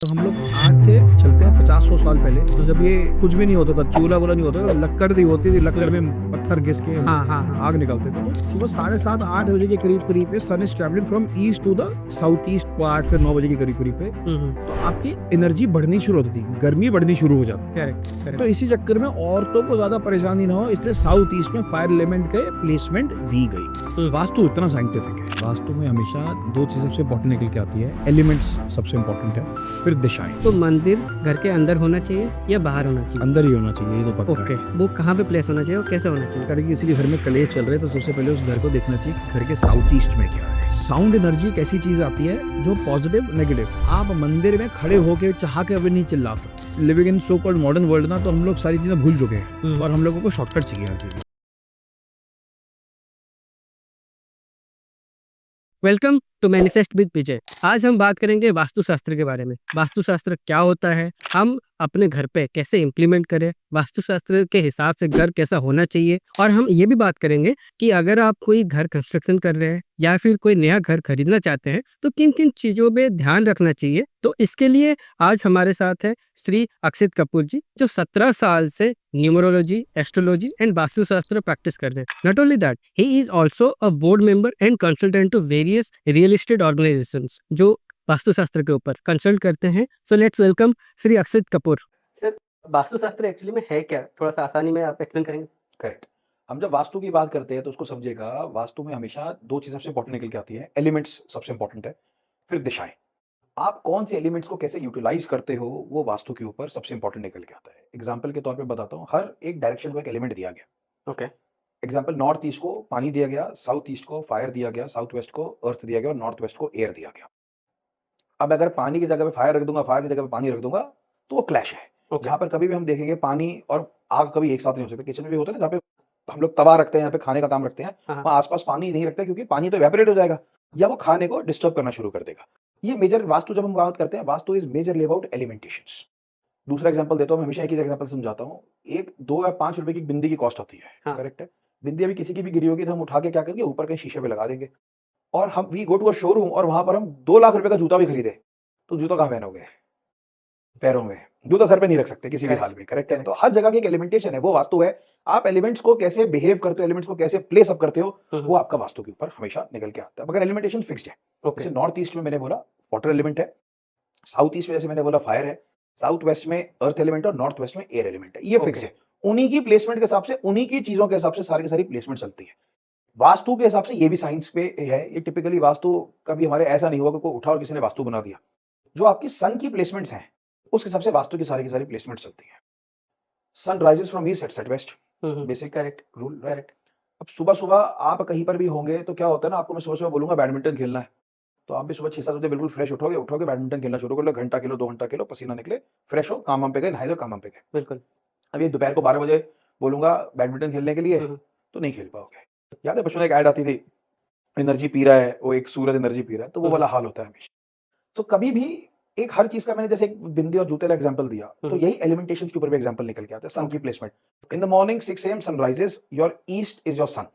तो हम लोग आज से चलते हैं 50-100 साल पहले। तो जब ये कुछ भी नहीं होता था, चूल्हा वूल्हा नहीं होता था, लक्कड़ दी होती थी, लक्कड़ में पत्थर घिस के आग निकलते थे। तो सुबह 7:30-8 बजे के करीब पे sun is travelling from east to the south east part, फिर 9 बजे के करीब पे तो आपकी एनर्जी बढ़नी शुरू होती थी, गर्मी बढ़नी शुरू हो जाती। करेक्ट। तो इसी चक्कर में औरतों को ज्यादा परेशानी ना हो, इसलिए साउथ ईस्ट में फायर एलिमेंट के प्लेसमेंट दी गई। वास्तु इतना साइंटिफिक है। वास्तु में हमेशा दो चीज सबसे इंपॉर्टेंट निकल के आती है, एलिमेंट्स सबसे इंपॉर्टेंट है, फिर दिशाएं। तो मंदिर घर के अंदर होना चाहिए या बाहर होना चाहिए? अंदर ही होना चाहिए, ये तो पक्का ओके, है। वो कहाँ पे प्लेस होना चाहिए और कैसे होना चाहिए? अगर किसी के घर में कलेश चल रहे हैं तो सबसे पहले उस घर को देखना चाहिए कि घर के साउथ ईस्ट में क्या है। साउंड एनर्जी एक ऐसी चीज आती है जो पॉजिटिव नेगेटिव। आप मंदिर में खड़े होके चाह के अभी नहीं चिल्ला सकते। Living in so called modern world ना, तो हम लोग सारी चीजें भूल चुके हैं और हम लोगों को शॉर्टकट चाहिए हर चीज। वेलकम टू मैनिफेस्ट विद विजय। आज हम बात करेंगे वास्तुशास्त्र के बारे में। वास्तुशास्त्र क्या होता है, हम अपने घर पे कैसे इम्प्लीमेंट करें, वास्तुशास्त्र के हिसाब से घर कैसा होना चाहिए, और हम ये भी बात करेंगे कि अगर आप कोई घर कंस्ट्रक्शन कर रहे हैं या फिर कोई नया घर खरीदना चाहते हैं तो किन किन चीज़ों पे ध्यान रखना चाहिए। तो इसके लिए आज हमारे साथ है श्री अक्षित कपूर जी, जो 17 साल से numerology, astrology and vastushastra practice कर रहे हैं। Not only that, he is also a board member and consultant to various real estate organisations जो वास्तुशास्त्र के ऊपर कंसल्ट करते हैं। So let's welcome Shri Akshit Kapoor. Sir, vastushastra actually में है क्या? थोड़ा सा आसानी में आप एक्सप्लेन करेंगे? करेक्ट। हम जब वास्तु की बात करते हैं तो उसको समझिएगा, वास्तु में हमेशा दो चीज सबसे इंपॉर्टेंट निकल के आती है, एलिमेंट्स सबसे इंपॉर्टेंट है, फिर दिशाएं। आप कौन से एलिमेंट्स को कैसे यूटिलाइज करते हो वो वास्तु के ऊपर सबसे इंपॉर्टेंट निकल के आता है। एग्जाम्पल के तौर पे बताता हूँ, हर एक डायरेक्शन को एक एलिमेंट दिया गया। ओके। एग्जाम्पल, नॉर्थ ईस्ट को पानी दिया गया, साउथ ईस्ट को फायर दिया गया, साउथ वेस्ट को अर्थ दिया गया और नॉर्थ वेस्ट को एयर दिया गया। अब अगर पानी की जगह पे फायर रख दूंगा, फायर की जगह पे पानी रख दूंगा, तो वो क्लैश है। ओके। जहां पर कभी भी हम देखेंगे पानी और आग कभी एक साथ नहीं हो सकते। किचन में भी होता है ना, जहाँ पे हम लोग तवा रखते हैं, यहाँ पे खाने का काम रखते हैं, हाँ। वहाँ आसपास पानी नहीं रखते क्योंकि पानी तो इवेपोरेट हो जाएगा या वो खाने को डिस्टर्ब करना शुरू कर देगा। ये मेजर वास्तु जब हम बात करते हैं, वास्तु इज मेजरली अबाउट एलिमेंटेशंस। दूसरा एग्जांपल देता हूँ, मैं हमेशा एक ही एग्जांपल समझाता हूँ। एक 2 या 5 रुपए की बिंदी की कॉस्ट होती है, हाँ। करेक्ट है। बिंदी अभी किसी की भी गिरी होगी तो हम उठा के क्या करेंगे, ऊपर के शीशे पे लगा देंगे। और हम we go to a showroom और वहां पर हम 2 लाख रुपए का जूता भी खरीदे, तो जूता कहाँ पहनोगे? पैरों में। जूता सर पे नहीं रख सकते किसी भी हाल में, करेक्ट है ना? तो हर जगह की एक एलिमेंटेशन है, वो वास्तु है। आप एलिमेंट्स को कैसे बिहेव करते हो, एलिमेंट्स को कैसे प्लेस अप करते हो, वो आपका वास्तु के ऊपर हमेशा निकल के आता है। मगर एलिमेंटेशन फिक्स्ड है। ओके। जैसे नॉर्थ ईस्ट में मैंने बोला वाटर एलिमेंट है, साउथ ईस्ट में जैसे मैंने बोला फायर है, साउथ वेस्ट में अर्थ एलिमेंट और नॉर्थ वेस्ट में एयर एलिमेंट है। ये फिक्स्ड है। उन्हीं की प्लेसमेंट के हिसाब से, उन्हीं की चीजों के हिसाब से सारी की सारी प्लेसमेंट चलती है। वास्तु के हिसाब से ये भी साइंस पे है। ये टिपिकली वास्तु कभी हमारे ऐसा नहीं हुआ कि कोई उठा और किसी ने वास्तु बना दिया। जो आपकी सन की प्लेसमेंट्स हैं, उस हिसाब से वास्तु की सारी प्लेसमेंट चलती है। Sun rises from east set west, basic correct. Rule, right. अब सुबह सुबह आप कहीं पर भी होंगे तो क्या होता है ना, आपको मैं सुबह सुबह बोलूंगा बैडमिंटन खेलना है, तो आप भी सुबह 6-7 बजे बिल्कुल फ्रेश उठोगे, बैडमिंटन खेलना शुरू कर लो। घंटा खेलो, 2 घंटा खेलो, पसीना निकले, फ्रेश हो, काम वाम पे गए, नहाए दो, काम वाम पे गए। बिल्कुल। अब ये दोपहर को 12 बजे बोलूंगा बैडमिंटन खेलने के लिए, तो नहीं खेल पाओगे। याद है बचपन में एक ऐड आती थी, एनर्जी पी रहा है वो, एक सूरज एनर्जी पी रहा है, तो वो वाला हाल होता है हमेशा। तो कभी भी एक हर चीज का, मैंने जैसे एक बिंदी और जूते का एग्जांपल दिया, तो यही एलिमेंटेशन के ऊपर भी एग्जांपल निकल के आता है। सन की placement, in the morning 6 AM sunrises, your east is your son.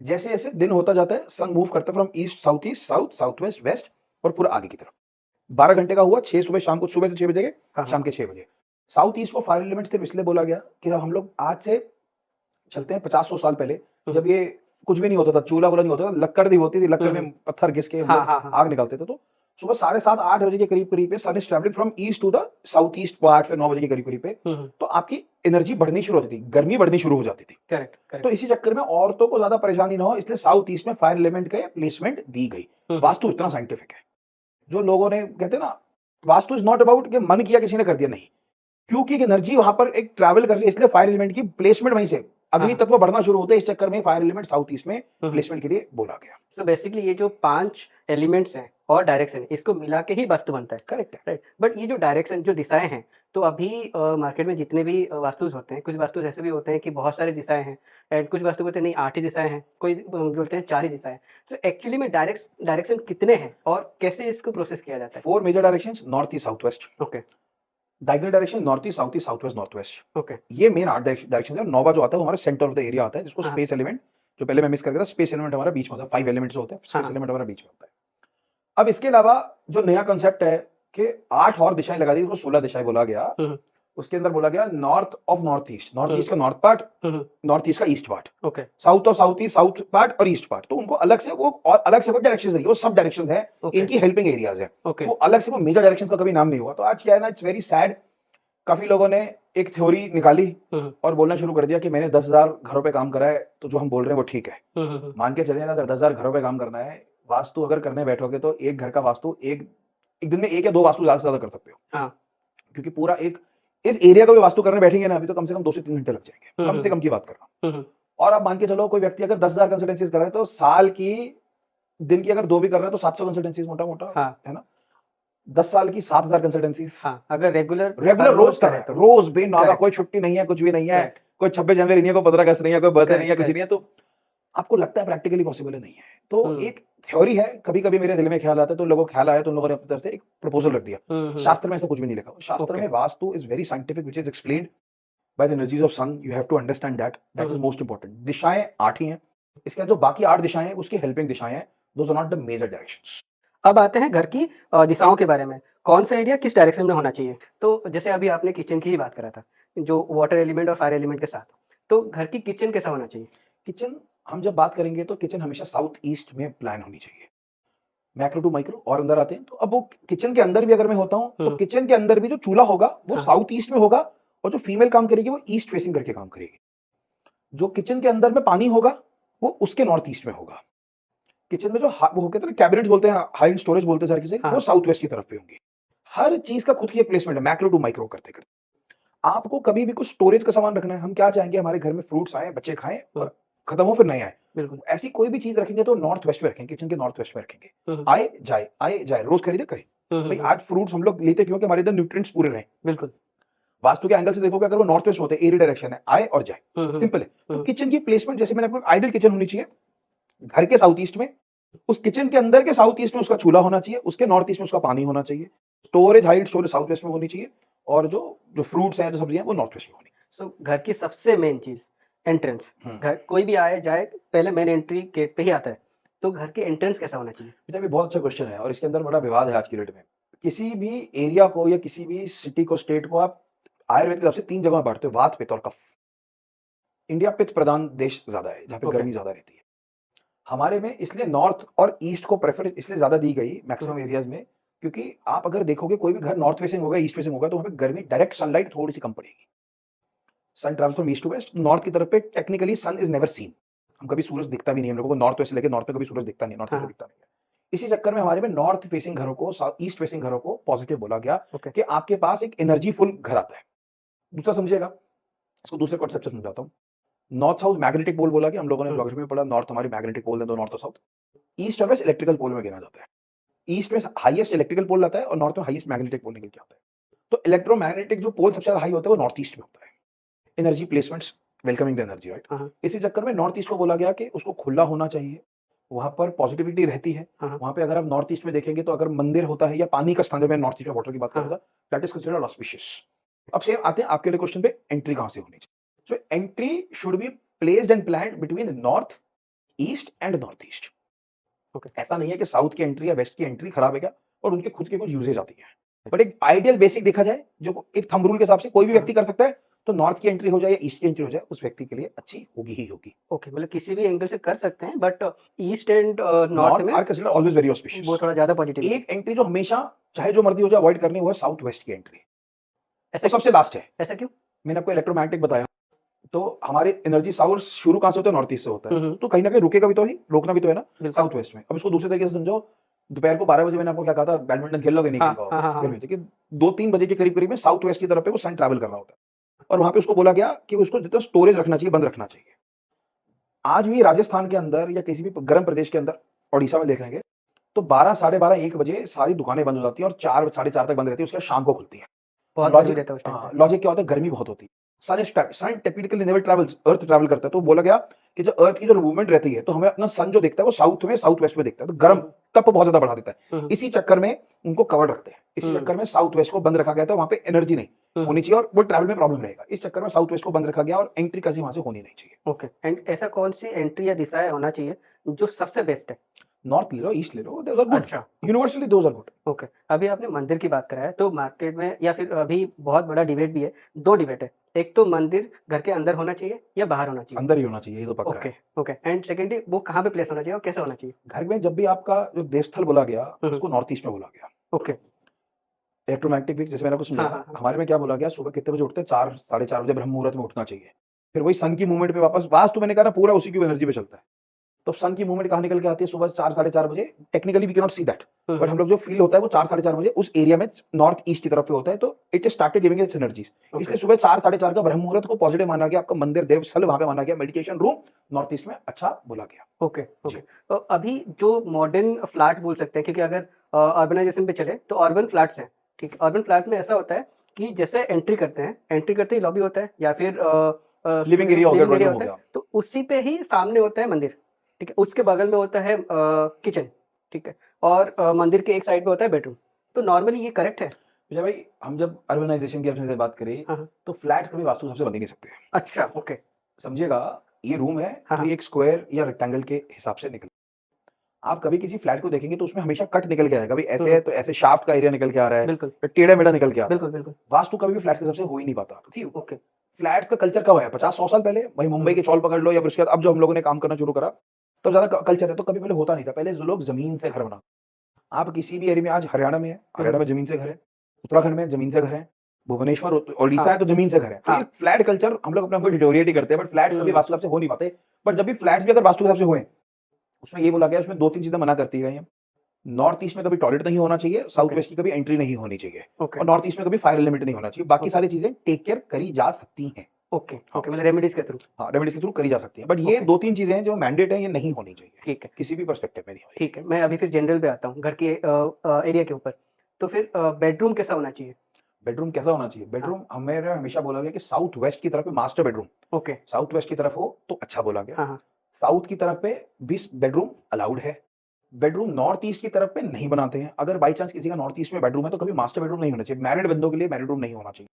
जैसे जैसे दिन होता जाता है, सन मूव करता है from east, south, south west, west और पूरा आगे की तरफ। 12 घंटे का हुआ, 6 सुबह शाम को, सुबह से 6 बजे के शाम के 6 बजे। साउथ ईस्ट को फायर एलिमेंट सिर्फ इसलिए बोला गया कि हम लोग आज से चलते हैं 50-100 साल पहले, जब ये कुछ भी नहीं होता था, चूल्हा वूल्हा नहीं होता था, लक्कड़ दी होती थी, लक्कड़ में पत्थर घिस के हम लोग आग निकालते थे। तो सुबह 7:30-8 बजे के करीब पे sun is travelling from east to the south east part, फिर 9 बजे के करीब पे तो आपकी एनर्जी बढ़नी शुरू होती थी, गर्मी बढ़नी शुरू हो जाती थी। करेक्ट। तो इसी चक्कर में औरतों को ज्यादा परेशानी ना हो, इसलिए साउथ ईस्ट में फायर एलिमेंट के प्लेसमेंट दी गई। वास्तु इतना साइंटिफिक है। जो लोगों ने कहते हैं ना, वास्तु इज नॉट अबाउट कि मन किया किसी ने कर दिया, नहीं। क्योंकि एनर्जी वहां पर एक ट्रैवल कर रही है, इसलिए फायर एलिमेंट की प्लेसमेंट वहीं से अग्नि तत्व बढ़ना शुरू होते हैं। इस चक्कर में फायर एलिमेंट साउथ ईस्ट में प्लेसमेंट के लिए बोला गया। तो बेसिकली ये जो 5 एलिमेंट्स हैं और डायरेक्शन, इसको मिला के ही वास्तु बनता है। करेक्ट है, राइट। बट ये जो डायरेक्शन, जो दिशाएं हैं, तो अभी मार्केट में जितने भी वास्तुज होते हैं, कुछ वास्तुज ऐसे भी होते हैं कि बहुत सारी दिशाएं हैं, एंड कुछ वास्तु बोलते हैं नहीं 8 ही दिशाएं हैं, कोई बोलते हैं 4 ही दिशाएं। तो एक्चुअली में डायरेक्शन कितने हैं और कैसे इसको प्रोसेस किया जाता है? 4 major directions, north east, south west. Okay. Diagonal direction north east, south east, south west, north west. Okay. ये मेन 8 डायरेक्शन है। नौवा जो आता है वो हमारा सेंटर ऑफ द एरिया आता है, जिसको हाँ। स्पेस एलिमेंट, जो पहले मैं मिस कर गया था, स्पेस एलिमेंट हमारा बीच में होता है। 5 एलिमेंट्स होते हैं, स्पेस हाँ। एलिमेंट हमारा बीच में होता है। अब इसके अलावा जो नया कॉन्सेप्ट है कि 8 और दिशाएं लगा दी, उसको 16 दिशाएं बोला गया। हम्म, उसके अंदर बोला गया north of north east, north hmm, east का नॉर्थ पार्ट, हम्म, नॉर्थ ईस्ट का east part, okay, south of south east south part और ईस्ट पार्ट। तो उनको अलग से वो और अलग से वो डायरेक्शन है, वो सब डायरेक्शन है, ओके, इनकी हेल्पिंग एरियाज है। ओके, वो अलग से वो मेजर डायरेक्शन का कभी नाम नहीं हुआ। तो आज क्या है ना, इट्स वेरी सैड, काफी लोगों ने एक थ्योरी निकाली हम्म, और बोलना शुरू कर दिया कि मैंने 10,000 घरों पे काम करा है, तो जो हम बोल रहे हैं वो ठीक है। मान के चलिए, अगर 10,000 घरों पे काम करना है, वास्तु अगर करने बैठोगे तो एक घर का वास्तु एक दिन में 1 या 2 वास्तु ज्यादा से ज्यादा कर सकते हो। हाँ, क्योंकि पूरा एक इस एरिया का भी वास्तु करने बैठेंगे ना, अभी तो कम से कम 2 से 3 घंटे लग जाएंगे, कम से कम की बात कर रहा हूँ। और आप मान के चलो, कोई व्यक्ति अगर 10,000 कंसल्टेंसीज कर रहा है तो साल की, दिन की अगर 2 भी कर रहा है तो 700 कंसल्टेंसीज मोटा मोटा, हाँ, है ना। 10 साल की 7,000 कंसल्टेंसीज, हाँ, अगर रेगुलर रेगुलर रोज कर रहे हैं, रोज बेनागा, Correct. कोई छुट्टी नहीं है, कुछ भी नहीं है, Correct. कोई 26 जनवरी नहीं है, कोई 15 अगस्त नहीं है, कोई बर्थडे नहीं है, कुछ Correct. नहीं है। तो आपको लगता है प्रैक्टिकली पॉसिबल है? नहीं है। तो हम्म, एक थ्योरी है, कभी कभी मेरे दिल में ख्याल आता है, तो लोगों को ख्याल आया तो उन लोगों ने अपनी तरफ से एक प्रपोजल रख दिया। शास्त्र में ऐसा कुछ भी नहीं लिखा हुआ। शास्त्र Okay. में vastu is very scientific, which is explained by the energies of sun. You have to understand that is most important. दिशाएं 8 ही हैं, इसके बाद जो बाकी 8 दिशाएं हैं उसकी हेल्पिंग दिशाएं हैं, those are not the major directions. अब आते हैं घर की दिशाओं के बारे में, कौन सा एरिया किस डायरेक्शन में होना चाहिए। तो जैसे अभी आपने किचन की ही बात करा था, जो वाटर एलिमेंट और फायर एलिमेंट के साथ, तो घर की किचन कैसा होना चाहिए। किचन हम जब बात करेंगे तो किचन हमेशा साउथ ईस्ट में प्लान होनी चाहिए, मैक्रो टू माइक्रो। और अंदर आते हैं तो अब वो किचन के अंदर भी अगर मैं होता हूं तो किचन के अंदर भी जो चूल्हा होगा वो हाँ। साउथ ईस्ट में होगा, और जो फीमेल काम करेगी वो ईस्ट फेसिंग करके काम करेगी। जो किचन के अंदर में पानी होगा वो उसके नॉर्थ ईस्ट में होगा। किचन में जो वो कहते हैं कैबिनेट बोलते हैं, हाई स्टोरेज बोलते हैं सर किसे, हाँ। वो साउथ वेस्ट की तरफ पे होंगे। हर चीज का खुद की एक प्लेसमेंट है, मैक्रो टू माइक्रो करते करते। आपको कभी भी कुछ स्टोरेज का सामान रखना है, हम क्या चाहेंगे हमारे घर में फ्रूट्स आए, बच्चे खाएं और खत्म हो फिर नए आए, बिल्कुल। ऐसी कोई भी चीज रखेंगे तो नॉर्थ वेस्ट में रखेंगे, किचन के नॉर्थ वेस्ट में रखेंगे। आए जाए रोज खरीदे करें। भाई आज फ्रूट्स हम लोग लेते क्यों कि हमारे इधर न्यूट्रिएंट्स पूरे रहे। बिल्कुल। वास्तु के एंगल से देखोगे अगर वो नॉर्थ वेस्ट होते हैं, एरी डायरेक्शन है, आए और जाए, सिंपल है। तो किचन की प्लेसमेंट जैसे मैंने आपको आइडियल किचन होनी चाहिए घर के साउथ ईस्ट में, उस किचन के अंदर के साउथ ईस्ट में उसका चूल्हा होना चाहिए, उसके नॉर्थ ईस्ट में उसका पानी होना चाहिए, storage height storage south west में होनी चाहिए, और जो जो फ्रूट्स हैं जो सब्जियां वो नॉर्थ वेस्ट में होनी। सो घर की सबसे मेन चीज एंट्रेंस, घर कोई भी आए जाए पहले मेन एंट्री गेट पे ही आता है, तो घर के एंट्रेंस कैसा होना चाहिए। बेटा ये बहुत अच्छा क्वेश्चन है और इसके अंदर बड़ा विवाद है आज की डेट में। किसी भी एरिया को या किसी भी सिटी को, स्टेट को आप आयुर्वेद के हिसाब से 3 जगह में बांटते हो, वात, पित्त और कफ। इंडिया पित्त प्रधान देश ज्यादा है, जहाँ पे Okay. गर्मी ज्यादा रहती है। हमारे में इसलिए नॉर्थ और ईस्ट को प्रेफर इसलिए ज्यादा दी गई मैक्सिमम एरियाज में, क्योंकि आप अगर देखोगे कोई भी घर नॉर्थ फेसिंग होगा, ईस्ट फेसिंग होगा, तो वहाँ पे गर्मी, डायरेक्ट सनलाइट थोड़ी सी कम पड़ेगी। Sun travel from east to west, north की तरफ पे technically sun is never seen. हम कभी सूरज दिखता भी नहीं, हम लोगों को नॉर्थ वेस्ट लेके नॉर्थ में कभी सूरज दिखता नहीं, नॉर्थ हाँ। दिखता नहीं है। इसी चक्कर में हमारे में नॉर्थ फेसिंग घरों को, ईस्ट फेसिंग घरों को पॉजिटिव बोला गया Okay. कि आपके पास एक एनर्जी फुल घर आता है। दूसरा समझिएगा, इसको दूसरे कॉन्सेप्ट से समझाता हूँ। नॉर्थ साउथ मैग्नेटिक पोल बोला कि हम लोगों ने ज्योग्राफी में पढ़ा, नॉर्थ हमारी मैग्नेटिक पोल है, दो नॉर्थ और साउथ। ईस्ट और वेस्ट इलेक्ट्रिकल पोल में गिना जाता है। ईस्ट में हाईएस्ट इलेक्ट्रिकल पोल आता है और नॉर्थ में हाईएस्ट मैग्नेटिक पोल निकल के आता है। तो इलेक्ट्रोमैग्नेटिक जो पोल सबसे ज्यादा हाई होता है वो नॉर्थ ईस्ट में होता है। Energy placements, welcoming the energy, right. इसी चक्कर में नॉर्थ ईस्ट को बोला गया कि उसको खुला होना चाहिए, वहां पर पॉजिटिविटी रहती है। वहां पे अगर आप नॉर्थ ईस्ट में देखेंगे तो अगर मंदिर होता है या पानी का स्थान, जब मैं नॉर्थ ईस्ट में वाटर की बात कर रहा था, दैट इज कंसिडर्ड ऑस्पिशियस। अब सेम आते हैं आपके लिए क्वेश्चन पे, एंट्री कहां से होनी चाहिए। So entry should be placed and planned between north east and north east. ऐसा नहीं है कि साउथ की एंट्री या वेस्ट की एंट्री खराब है क्या, और उनके खुद के कुछ यूजेज आती है, बट एक आइडियल बेसिक देखा जाए जो एक थंब रूल के हिसाब से कोई भी व्यक्ति कर सकता है, तो नॉर्थ की एंट्री हो जाए या ईस्ट की एंट्री हो जाए, उस व्यक्ति के लिए अच्छी होगी ही होगी। ओके, मतलब किसी भी एंगल से कर सकते हैं, बट ईस्ट एंड नॉर्थ में are considered always very auspicious. वो थोड़ा ज्यादा पॉजिटिव। एक एंट्री जो हमेशा चाहे जो मर्जी हो जाए अवॉइड करनी, वो है साउथ वेस्ट की एंट्री। ऐसा सबसे लास्ट है। ऐसा क्यों। मैंने आपको इलेक्ट्रोमैग्नेटिक बताया, तो हमारे एनर्जी सोर्स शुरू कहां से होता है, नॉर्थ ईस्ट से होता है, तो कहीं ना कहीं रुकेगा भी तो ही, रोकना भी तो है ना साउथ वेस्ट में। अब इसको दूसरे तरीके से समझो, दोपहर को 12 बजे मैंने आपको क्या कहा था, बैडमिंटन खेल लोगे, नहीं खेल पाओगे गर्मी से, कि 2-3 बजे के करीब करीब में साउथ वेस्ट की तरफ पे वो सन ट्रैवल कर रहा होता है, और वहां पे उसको बोला गया कि उसको जितना स्टोरेज रखना चाहिए, बंद रखना चाहिए। आज भी राजस्थान के अंदर या किसी भी गर्म प्रदेश के अंदर, ओडिशा में देख लेंगे तो 12, 12:30, 1 बजे सारी दुकानें बंद हो जाती है और 4, 4:30 तक बंद रहती है, उसके बाद शाम को खुलती है। लॉजिक क्या होता है, गर्मी बहुत होती है। सन टिपिकली नेवर ट्रैवल्स, अर्थ ट्रैवल करता है, तो बोला गया कि जो अर्थ की जो मूवमेंट रहती है, तो हमें अपना सन जो दिखता है वो साउथ में, साउथ वेस्ट में दिखता है, तो गर्म तप बहुत ज्यादा बढ़ा देता है। इसी चक्कर में उनको कवर रखते हैं, इसी चक्कर में साउथ वेस्ट को बंद रखा गया था, वहां पे एनर्जी नहीं होनी चाहिए और वो ट्रैवल में प्रॉब्लम रहेगा, इस चक्कर में साउथ वेस्ट को बंद रखा गया और एंट्री कहीं वहां से होनी नहीं चाहिए। ओके, एंड ऐसा कौन सी एंट्री या दिशा होना चाहिए जो सबसे बेस्ट है। नॉर्थ ले लो, ईस्ट ले लो, दोज आर गुड, अच्छा, universally those are good. Okay. अभी आपने मंदिर की बात करा है, तो मार्केट में या फिर अभी बहुत बड़ा डिबेट भी है, 2 डिबेट है। एक तो मंदिर घर के अंदर होना चाहिए या बाहर होना चाहिए? अंदर ही होना चाहिए, ये तो पक्का ओके, है। ओके। एंड सेकंडली वो कहाँ पे प्लेस होना चाहिए और कैसे होना चाहिए? घर में जब भी आपका जो देवस्थल बोला गया, हुँ, हुँ। उसको नॉर्थ ईस्ट में बोला गया। ओके। इलेक्ट्रोमैग्नेटिक वेव्स जैसे मैंने आपको हाँ, समझाया, हाँ, हाँ। हमारे में क्या बोला गया, सुबह कितने बजे उठते हैं? 4 साढ़े 4 बजे ब्रह्म मुहूर्त में उठना चाहिए। फिर वही सन की मूवमेंट पे वापस, वास्तु मैंने कहा ना पूरा उसी की एनर्जी पे चलता है। तो सन की मूवमेंट कहाँ निकल के आती है? सुबह 4 साढ़े 4 बजे। Technically we can not see that, hmm, but hmm. हम लोग जो फील होता है वो 4 साढ़े 4 बजे उस एरिया में नॉर्थ ईस्ट की तरफ पे होता है, तो it started giving it's energies. Okay, इसलिए सुबह 4 साढ़े 4 का ब्रह्म मुहूर्त को पॉजिटिव माना गया, आपका मंदिर देवस्थल वहां पे माना गया, मेडिटेशन रूम नॉर्थ ईस्ट में अच्छा बोला गया। ओके, जी। ओके। तो अभी जो मॉडर्न फ्लैट बोल सकते हैं, क्योंकि अगर अर्बनाइज़ेशन पे चले तो अर्बन फ्लैट्स हैं, ठीक है? अर्बन फ्लैट में ऐसा होता है कि जैसे एंट्री करते ही लॉबी होता है या फिर लिविंग एरिया हो गया, लिविंग ड्राइंग एरिया रूम हो होता है, गया। तो उसी पे ही सामने होता है मंदिर, ठीक है? उसके बगल में होता है किचन, ठीक है? और मंदिर के एक साइड पे होता है बेडरूम। तो नॉर्मली ये करेक्ट है? विजय भाई, हम जब अर्बनाइजेशन की आपसे बात करें, हाँ, हाँ। तो फ्लैट्स कभी वास्तु हिसाब से बन ही नहीं सकते। अच्छा, ओके। समझिएगा, ये रूम है हाँ, तो हाँ। ये एक स्क्वायर या रेक्टेंगल के हिसाब से निकल, आप कभी किसी फ्लैट को देखेंगे तो उसमें हमेशा कट निकल के आएगा, भाई हुँ, ऐसे है हुँ। तो ऐसे शाफ्ट का एरिया निकल के आ रहा है, बिल्कुल, या टेढ़ा मेढ़ा निकल के आता है। बिल्कुल, बिल्कुल। वास्तु कभी भी फ्लैट्स के हिसाब से हो ही नहीं पाता। ठीक, ओके। फ्लैट्स का कल्चर कब आया? 50-100 साल पहले, वही हुँ, मुंबई हुँ। के चौल पकड़ लो, या फिर उसके बाद अब जो हम लोगों ने काम करना शुरू करा, तब ज्यादा कल्चर है। तो कभी पहले होता नहीं था, पहले जो लोग जमीन से घर बना, आप किसी भी एरिया में, आज हरियाणा में है, हुँ, हरियाणा हुँ। में जमीन से घर है, उत्तराखंड में जमीन से घर है, भुवनेश्वर हाँ, ओडिशा है तो जमीन से घर है। तो हाँ। ये फ्लैट कल्चर हम लोग अपने आप को डिटोरिएट ही करते हैं, बट फ्लैट्स कभी हुँ, वास्तु हिसाब से हो नहीं पाते। बट जब भी फ्लैट्स भी अगर वास्तु हिसाब से हुए, उसमें ये बोला गया, उसमें 2-3 चीजें मना करती गई हैं। नॉर्थ ईस्ट में कभी टॉयलेट नहीं होना चाहिए, साउथ ओके, वेस्ट की कभी एंट्री नहीं होनी चाहिए, ओके, और नॉर्थ ईस्ट में कभी फायर एलिमेंट नहीं होना चाहिए। बाकी ओके, सारी चीजें टेक केयर करी जा सकती हैं। ओके, हाँ, ओके, मतलब रेमेडीज़ के थ्रू। हाँ, रेमेडीज के थ्रू करी जा सकती हैं, बट ये ओके, 2-3 चीजें हैं जो मैंडेट है, ये नहीं होनी चाहिए, ठीक है, किसी भी पर्सपेक्टिव में नहीं होनी ठीक चाहिए। है। मैं अभी फिर जनरल पे आता हूँ, घर के एरिया के ऊपर। तो फिर बेडरूम कैसा होना चाहिए? बेडरूम कैसा होना चाहिए? हाँ, बेडरूम हमें हमेशा बोला गया कि साउथ वेस्ट की तरफ master bedroom, okay. South west की तरफ हो तो अच्छा बोला गया। हाँ, हाँ, साउथ की तरफ पे भी बेडरूम अलाउड है। बेडरूम नॉर्थ ईस्ट की तरफ पे नहीं बनाते हैं। अगर बाई चांस किसी का नॉर्थ ईस्ट में बेडरूम है तो कभी मास्टर बेडरूम नहीं होना चाहिए। मैरिड बंदों के लिए मैरिड रूम नहीं होना चाहिए।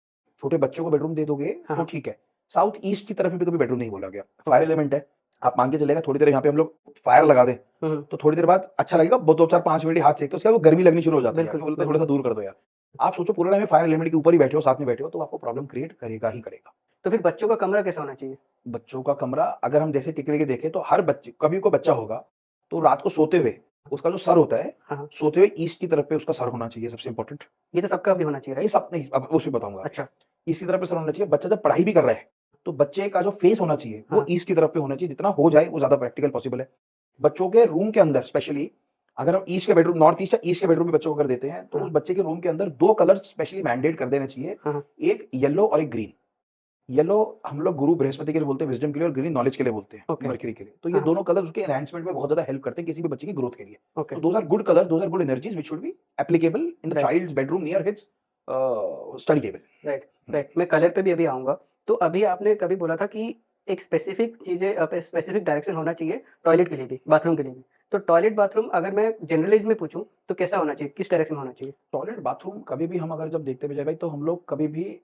छोटे बच्चों को बेडरूम दे दोगे हाँ, तो हाँ, ठीक है। साउथ ईस्ट की तरफ भी कभी बेडरूम नहीं बोला गया। Fire okay. एलिमेंट है, आप मान के चलेगा थोड़ी देर यहाँ पे हम लोग फायर लगा दें हुँ, हुँ। तो थोड़ी देर बाद अच्छा लगेगा, 2-4-5 मिनट ही हाथ सेकते हो, उसके बाद वो गर्मी लगनी शुरू हो जाती है, बिल्कुल, फिर बोलते हैं थोड़ा बिल्कुल। सा दूर कर दो यार। आप सोचो पूरे टाइम फायर एलिमेंट के ऊपर ही बैठे हो, साथ में बैठे हो, तो आपको प्रॉब्लम क्रिएट करेगा ही करेगा। तो फिर बच्चों का कमरा कैसा होना चाहिए? बच्चों का कमरा अगर हम जैसे टिक के देखें तो हर बच्चे, कभी कोई बच्चा होगा तो रात को सोते हुए उसका जो सर होता है, हाँ, हाँ। सोते हुए ईस्ट की तरफ पे उसका सर होना चाहिए, सबसे इंपॉर्टेंट। ये तो सबका भी होना चाहिए, ये राइट? सब नहीं, अब उस पे बताऊंगा आगे। अच्छा, ईस्ट की तरफ पे सर होना चाहिए। बच्चा जब पढ़ाई भी कर रहा है तो बच्चे का जो फेस होना चाहिए वो हाँ, ईस्ट की तरफ पे होना चाहिए, जितना हो जाए वो ज्यादा प्रैक्टिकल पॉसिबल है। बच्चों के रूम के अंदर स्पेशली, अगर हम ईस्ट के बेडरूम, नॉर्थ ईस्ट या ईस्ट के बेडरूम में बच्चों को कर देते हैं तो हाँ, उस बच्चे के रूम के अंदर 2 कलर स्पेशली मैंडेट कर देना चाहिए। हाँ, हाँ, एक येलो और एक ग्रीन। येलो हम लोग गुरु बृहस्पति के लिए बोलते हैं, विजडम के लिए, और ग्रीन नॉलेज के लिए बोलते हैं, ओके। मर्क्यूरी के लिए। तो ये हाँ, हाँ, दोनों कलर उसके एनहांसमेंट में बहुत ज्यादा हेल्प करते हैं किसी भी बच्चे की ग्रोथ के लिए। ओके, तो those are good colours, those are good energies which should be applicable in the right, child's bedroom near his study table. Right, right. मैं कलर पे भी अभी आऊँगा। तो अभी आपने कभी बोला था कि एक स्पेसिफिक डायरेक्शन होना चाहिए टॉयलेट के लिए भी, बाथरूम के लिए भी। तो टॉयलेट, बाथरूम अगर मैं जनरलाइज़ में पूछूँ तो कैसा होना चाहिए? किस डायरेक्शन में होना चाहिए? टॉयलेट बाथरूम कभी भी हम अगर जब देखते हैं विजय भाई, तो हम लोग कभी भी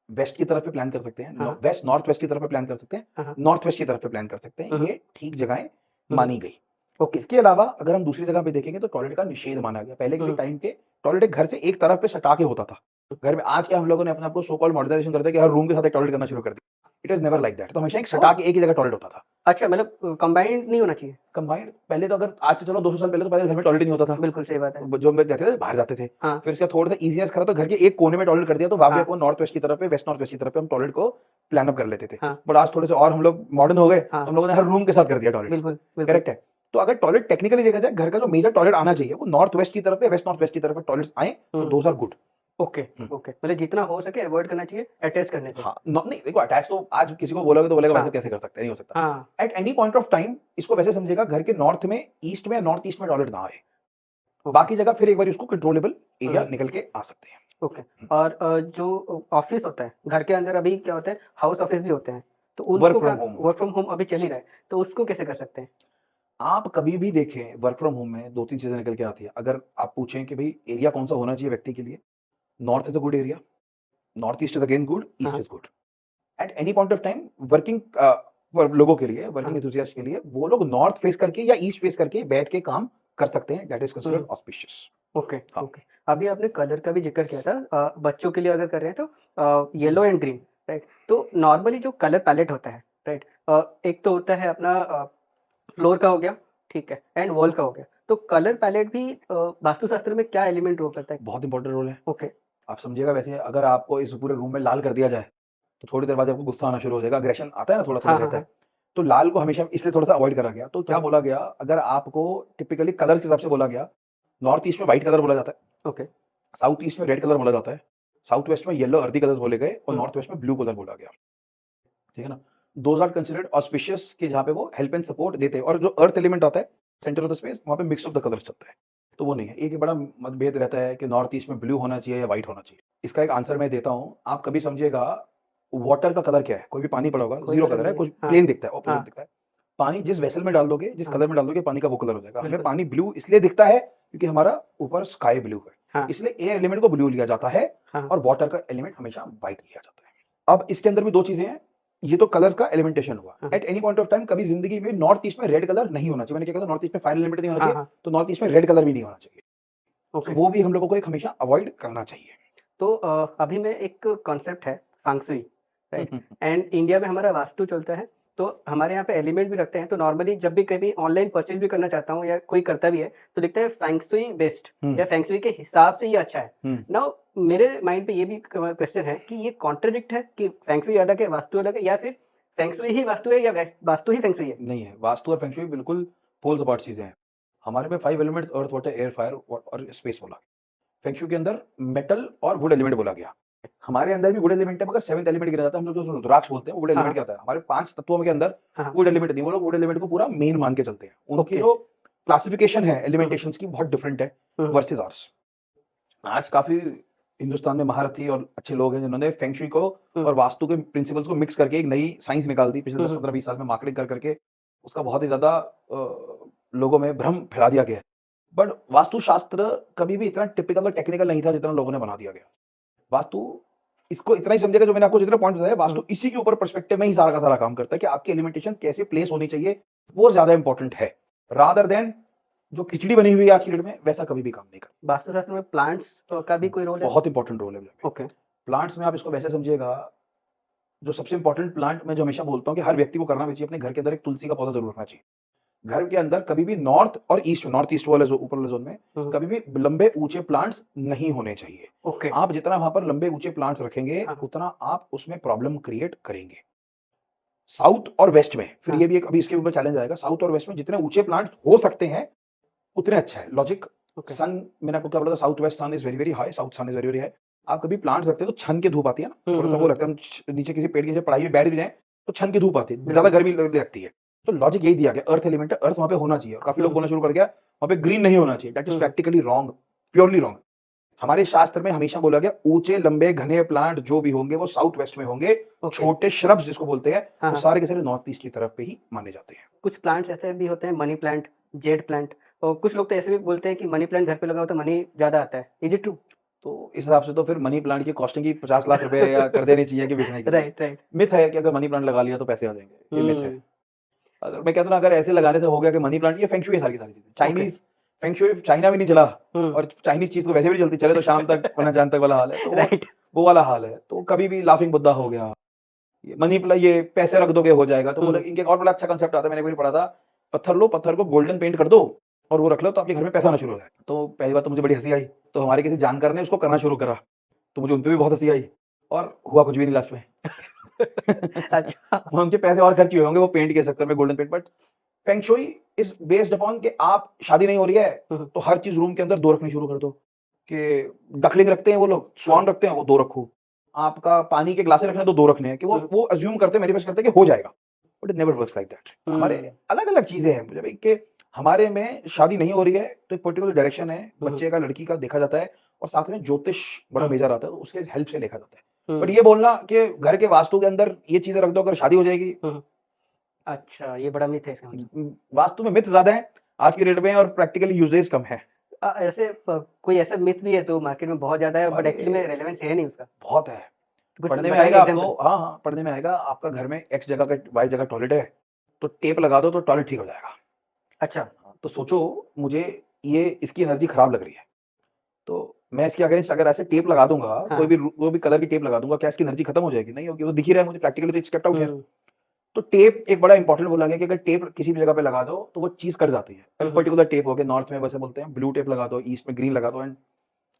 वेस्ट की तरफ पे प्लान कर सकते हैं, हाँ, हाँ, वेस्ट नॉर्थ वेस्ट की तरफ पे प्लान कर सकते हैं, हाँ, हाँ। नॉर्थ वेस्ट की तरफ पे प्लान कर सकते हैं, हुँ, हुँ, ये ठीक जगहें हुँ, हुँ। मानी गई। ओके। इसके अलावा अगर हम दूसरी जगह पे देखेंगे तो टॉयलेट का निषेध माना गया। पहले के हुँ, भी हुँ, टाइम पे टॉयलेट एक घर से एक तरफ पे सटा के होता था। घर में आज क्या हम लोगों ने अपने आप को सो कॉल्ड मॉडर्नाइजेशन कर दिया कि हर रूम के साथ एक टॉयलेट करना शुरू कर दिया। It was never like that. तो हमेशा एक सटा ओह! के एक ही जगह टॉयलेट होता था। अच्छा, मतलब कंबाइंड नहीं होना चाहिए? कंबाइंड पहले तो, अगर आज से चलो 200 साल पहले, तो पहले घर में टॉयलेट ही नहीं होता था। बिल्कुल सही बात है। जो में जाते थे बाहर जाते थे। हाँ, फिर इसका थोड़ा सा ईज़ीनेस करा तो घर के एक कोने में टॉयलेट कर दिया, तो वहाँ पे हाँ, को नॉर्थ वेस्ट की तरफ पे, वेस्ट नॉर्थ वेस्ट की तरफ पे हम टॉयलेट को प्लान अप कर लेते थे। हाँ, बट आज थोड़े से और हम लोग मॉडर्न हो गए, तो हाँ। हम लोगों ने हर रूम के साथ कर दिया टॉयलेट। बिल्कुल, बिल्कुल। करेक्ट है। तो अगर टॉयलेट टेक्निकली देखा जाए, घर का जो मेजर टॉयलेट आना चाहिए वो नॉर्थ वेस्ट की तरफ पे, वेस्ट नॉर्थ वेस्ट की तरफ पे टॉयलेट्स आए तो hmm, those are good. Okay, okay. मतलब जितना हो सके अवॉइड करना चाहिए अटैच करने से। हाँ, नहीं देखो, अटैच तो आज किसी को बोलोगे तो बोलेगा वैसे हाँ, कैसे कर सकते हैं, नहीं हो सकता। हाँ, at any point of time इसको वैसे समझेगा, घर के नॉर्थ में, ईस्ट में, नॉर्थ ईस्ट में टॉयलेट ना आए, ओके। बाकी जगह फिर एक बार उसको कंट्रोलेबल एरिया हुँ, निकल के आ सकते हैं। ओके। और जो ऑफ़िस होता है, घर के अंदर अभी क्या होता है, हाउस ऑफ़िस भी होते हैं, तो वर्क उनको फ्रॉम क्या, होम। वर्क फ्रॉम होम अभी चल ही रहा है, तो उसको कैसे कर सकते हैं? आप कभी भी देखें वर्क फ्रॉम होम में 2-3 चीजें निकल के आती है। अगर आप पूछें कि भाई एरिया कौन सा होना चाहिए व्यक्ति के लिए, north is a good area, north east is again good, हाँ, ईस्ट हाँ, is good. At any point of time working लोगों के लिए, हाँ। वर्किंग एंथुसियास्ट के लिए, वो लोग नॉर्थ फेस करके या ईस्ट फेस करके बैठ के काम कर सकते हैं। That is considered auspicious. Okay, हाँ। ओके। अभी आपने कलर का भी ज़िक्र किया था बच्चों के लिए अगर कर रहे हैं तो येलो एंड ग्रीन, राइट? तो नॉर्मली जो कलर पैलेट होता है, राइट? एक तो होता है अपना फ्लोर का हो गया, ठीक है, एंड वॉल का हो गया। तो कलर पैलेट भी वास्तुशास्त्र में क्या एलिमेंट रोल करता है? बहुत इंपॉर्टेंट रोल है। ओके, आप समझिएगा, वैसे अगर आपको इस पूरे रूम में लाल कर दिया जाए, तो थोड़ी देर बाद आपको गुस्सा आना शुरू हो जाएगा, अग्रेशन आता है ना, थोड़ा-थोड़ा हाँ, हाँ, रहता है। हाँ। तो लाल को हमेशा इसलिए थोड़ा-सा अवॉइड करा गया। तो क्या हाँ, बोला गया, अगर आपको टिपिकली कलर के हिसाब से बोला गया, नॉर्थ ईस्ट में व्हाइट कलर बोला जाता है, ओके। साउथ ईस्ट में रेड कलर बोला जाता है, साउथ वेस्ट में येलो अर्दी कलर्स बोले गए और हुँ। नॉर्थ वेस्ट में ब्लू कलर बोला गया। ठीक है ना? दोज़ आर कंसिडर्ड ऑस्पिशियस, कि जहाँ पे वो हेल्प एंड सपोर्ट देते हैं, और जो अर्थ एलिमेंट आता है सेंटर ऑफ द स्पेस, वहाँ पे मिक्स ऑफ द कलर्स चलता है। तो वो नहीं है। एक बड़ा मतभेद रहता है कि नॉर्थ ईस्ट में ब्लू होना चाहिए या व्हाइट होना चाहिए। इसका एक आंसर मैं देता हूँ। आप कभी समझिएगा, वाटर का कलर क्या है? कोई भी पानी पड़ा होगा, कोई ज़ीरो कलर कलर है, नहीं है। कुछ हाँ, प्लेन दिखता है, ऑपोज़िट हाँ, दिखता है। पानी जिस वेसल में डाल दोगे, जिस हाँ, कलर में डाल दोगे, पानी का वो कलर हो जाएगा। हमें बिल्कुल। पानी ब्लू इसलिए दिखता है क्योंकि हमारा ऊपर स्काई ब्लू है। हाँ, इसलिए एयर एलिमेंट को ब्लू लिया जाता है हाँ, और वाटर का एलिमेंट हमेशा व्हाइट लिया जाता है। अब इसके अंदर भी 2 चीज़ें हैं। ये तो कलर का एलिमेंटेशन हुआ। हाँ, at any point of time कभी ज़िंदगी में नॉर्थ ईस्ट में रेड कलर नहीं होना चाहिए। मैंने क्या कहा था, नॉर्थ ईस्ट में फायर एलिमेंट नहीं होना हाँ, चाहिए, हाँ, तो नॉर्थ ईस्ट में रेड कलर भी नहीं होना चाहिए। तो ओके। वो भी हम लोगों को एक हमेशा अवॉइड करना चाहिए। तो अभी में एक कॉन्सेप्ट है feng shui, right? And India में हमारा वास्तु चलता है, तो हमारे यहाँ पे एलिमेंट भी रखते हैं। तो नॉर्मली जब भी कभी ऑनलाइन परचेज भी करना चाहता हूँ या कोई करता भी है, तो लिखता है फेंग शुई बेस्ट हुँ, या फेंग शुई के हिसाब से ये अच्छा है। हुँ। नाउ मेरे माइंड पे ये भी क्वेश्चन है कि ये कॉन्ट्रडिक्ट है कि फेंग शुई अलग है, वास्तु अलग है, या फिर फेंग शुई ही वास्तु है या वास्तु ही फेंग शुई है? नहीं है, वास्तु और फेंग शुई बिल्कुल पोल्स अपार्ट चीज़ें हैं। हमारे में 5 elements earth, water, air, fire और स्पेस बोला। फेंग शुई के अंदर मेटल और वुड एलिमेंट बोला गया। हमारे अंदर भी वुड एलिमेंट है, मगर 7th एलिमेंट गिना जाता है। हम लोग जो रुद्राक्ष बोलते हैं, वो वुड हाँ, एलिमेंट क्या होता है? हमारे 5 तत्वों के अंदर हाँ, वुड एलिमेंट नहीं है। वो लोग वुड एलिमेंट को पूरा मेन मान के चलते हैं। उनकी ओके। जो क्लासिफिकेशन है एलिमेंटेशंस की, बहुत डिफरेंट है हुँ, वर्सेस आवर्स। आज काफ़ी हिंदुस्तान में महारथी और अच्छे लोग हैं जिन्होंने फेंग शुई को हुँ, और वास्तु के प्रिंसिपल्स को मिक्स करके एक नई साइंस निकाल दी। पिछले हुँ, 10, हुँ, 15, 20 साल में मार्केटिंग कर करके उसका बहुत ही ज़्यादा लोगों में भ्रम फैला दिया गया है। बट वास्तुशास्त्र कभी भी इतना टिपिकल और टेक्निकल नहीं था जितना लोगों ने बना दिया गया। वास्तु इसको इतना ही समझिएगा, जो मैंने आपको जितने पॉइंट बताए, वास्तु हुँ। इसी के ऊपर पर्सपेक्टिव में ही सारा का सारा काम करता है कि आपकी एलिमेंटेशन कैसे प्लेस होनी चाहिए, वो ज़्यादा इंपॉर्टेंट है, रादर देन जो खिचड़ी बनी हुई है आज की डेट में, वैसा कभी भी काम नहीं करता। वास्तुशास्त्र में प्लांट्स का भी कोई रोल है? बहुत इंपॉर्टेंट रोल है। ओके। प्लांट्स में आप इसको वैसे समझिएगा, जो सबसे इंपॉर्टेंट प्लांट मैं जो हमेशा बोलता हूँ कि हर व्यक्ति को करना भी चाहिए, अपने घर के अंदर एक तुलसी का पौधा जरूर रखना चाहिए। घर के अंदर कभी भी नॉर्थ और ईस्ट, नॉर्थ ईस्ट वाले जो ऊपर वाले जोन में हुँ, कभी भी लंबे ऊंचे प्लांट्स नहीं होने चाहिए। ओके। आप जितना वहां पर लंबे ऊंचे प्लांट्स रखेंगे, हाँ, उतना आप उसमें प्रॉब्लम क्रिएट करेंगे। साउथ और वेस्ट में फिर हाँ, ये भी एक, अभी इसके ऊपर चैलेंज आएगा, साउथ और वेस्ट में जितने ऊंचे प्लांट्स हो सकते हैं उतने अच्छा है। Logic, okay. सन, मैंने आपको क्या बोला था, south west sun is very very high, south sun is very very high. आप कभी प्लांट्स रखते हैं तो छन के धूप आती है ना, हुँ, थोड़ा हुँ, सा वो हुँ, लगता है, हम नीचे किसी पेड़ के नीचे पढ़ाई में बैठ भी जाए तो छन की धूप आती है, ज्यादा बिल्कुल। गर्मी लगती है। तो लॉजिक यही दिया गया, अर्थ एलिमेंट है, अर्थ वहां पे होना चाहिए। और काफी लोग हुँ, बोलना शुरू कर गया वहां पे ग्रीन नहीं होना चाहिए। That is hmm, practically wrong, purely wrong. हमारे शास्त्र में हमेशा बोला गया ऊंचे लंबे घने प्लांट जो भी होंगे वो साउथ वेस्ट में होंगे। ओके। छोटे श्रब्स जिसको बोलते हैं, हाँ, वो हाँ। सारे के सारे नॉर्थ ईस्ट की तरफ पे ही माने जाते हैं। कुछ प्लांट्स ऐसे भी होते हैं, मनी प्लांट, जेड प्लांट, और कुछ लोग तो ऐसे भी बोलते हैं कि मनी प्लांट घर पे लगा हो तो मनी ज़्यादा आता है। Is it true? तो इस हिसाब से तो फिर मनी प्लांट की कॉस्टिंग ही 50 लाख रुपए या कर देनी चाहिए कि बिकने के लिए। Right, right. मिथ है कि अगर मनी प्लांट लगा लिया तो पैसे आ जाएंगे, ये मिथ है। हुँ, अगर मैं कहता हूँ ना, अगर ऐसे लगाने से हो गया कि मनी प्लांट, ये फेंग शुई है सारी की सारी चीजें। Okay. Chinese feng shui, China भी नहीं चला, हुँ, और चाइनीज चीज को वैसे भी नहीं चलती, चले तो शाम तक वरना चांद तक वाला हाल है। तो राइट। वो वाला हाल है। तो कभी भी लाफिंग बुद्धा हो गया, ये मनी प्लांट, ये पैसे रख दोगे हो जाएगा। तो बोला, हुँ, इनके एक और बड़ा अच्छा कंसेप्ट आता है, मैंने कोई पढ़ा था, पत्थर लो, पत्थर को गोल्डन पेंट कर दो और वो रख लो, तो आपके घर में पैसा आना शुरू हो जाए। तो पहली बात तो मुझे बड़ी हंसी आई। तो हमारे किसी जानकार ने उसको करना शुरू करा, तो मुझे उन पे भी बहुत हंसी आई, और हुआ कुछ भी नहीं लास्ट में। अच्छा। वो उनके पैसे और खर्च हुए होंगे वो पेंट के चक्कर में, golden paint. But feng shui is based upon कि आप शादी नहीं हो रही है हुँ, तो हर चीज रूम के अंदर 2 रखनी शुरू कर दो। कि डकलिंग रखते हैं वो लोग, हुँ, स्वान रखते हैं, वो 2 रखो। आपका पानी के ग्लासेस रखने हैं तो 2 रखने हैं, कि हुँ, वो अज्यूम करते हैं, मैनिफेस्ट करते हैं कि हो जाएगा। But it never works like that. हमारे हुँ, अलग अलग चीजें हैं मुझे भाई, कि हमारे में शादी नहीं हो रही है तो एक पर्टिकुलर डायरेक्शन है, हुँ, बच्चे का लड़की का देखा जाता है, और साथ में ज्योतिष बड़ा हुँ, मेजर आता है, तो उसके हेल्प से देखा जाता है। बट हुँ, ये बोलना कि घर के वास्तु के अंदर ये चीजें रख दो अगर शादी हो जाएगी, हुँ। अच्छा, ये बड़ा मिथ है इसका मतलब। वास्तु में मिथ ज्यादा है आज की डेट में और प्रैक्टिकली यूजेज कम है। ऐसे कोई ऐसा मिथ भी है जो मार्केट में बहुत ज़्यादा है बट एक्चुअली में अरे रेलेवेंस है नहीं उसका? बहुत है। कुछ पढ़ने में बताइए आएगा एग्जाम्पल। आपको, हाँ हाँ पढ़ने में आएगा। आपका घर में एक्स जगह का वाई जगह टॉयलेट है, तो टेप लगा दो तो टॉयलेट ठीक हो जाएगा। अच्छा। हाँ, तो सोचो मुझे ये इसकी एनर्जी खराब लग रही है, तो मैं इसके अगेंस्ट अगर ऐसे टेप लगा दूंगा, हाँ। कोई भी कलर की टेप लगा दूंगा, क्या इसकी एनर्जी खत्म हो जाएगी? नहीं होगी, वो दिख ही रहा है मुझे प्रैक्टिकली, तो इट्स केप्ट आउट हियर। तो टेप एक बड़ा इंपॉर्टेंट बोला गया कि अगर टेप किसी भी जगह पे लगा दो तो वो चीज कट जाती है। पर्टिकुलर टेप हो गया, नॉर्थ में वैसे बोलते हैं ब्लू टेप लगा दो, ईस्ट में ग्रीन लगा दो, and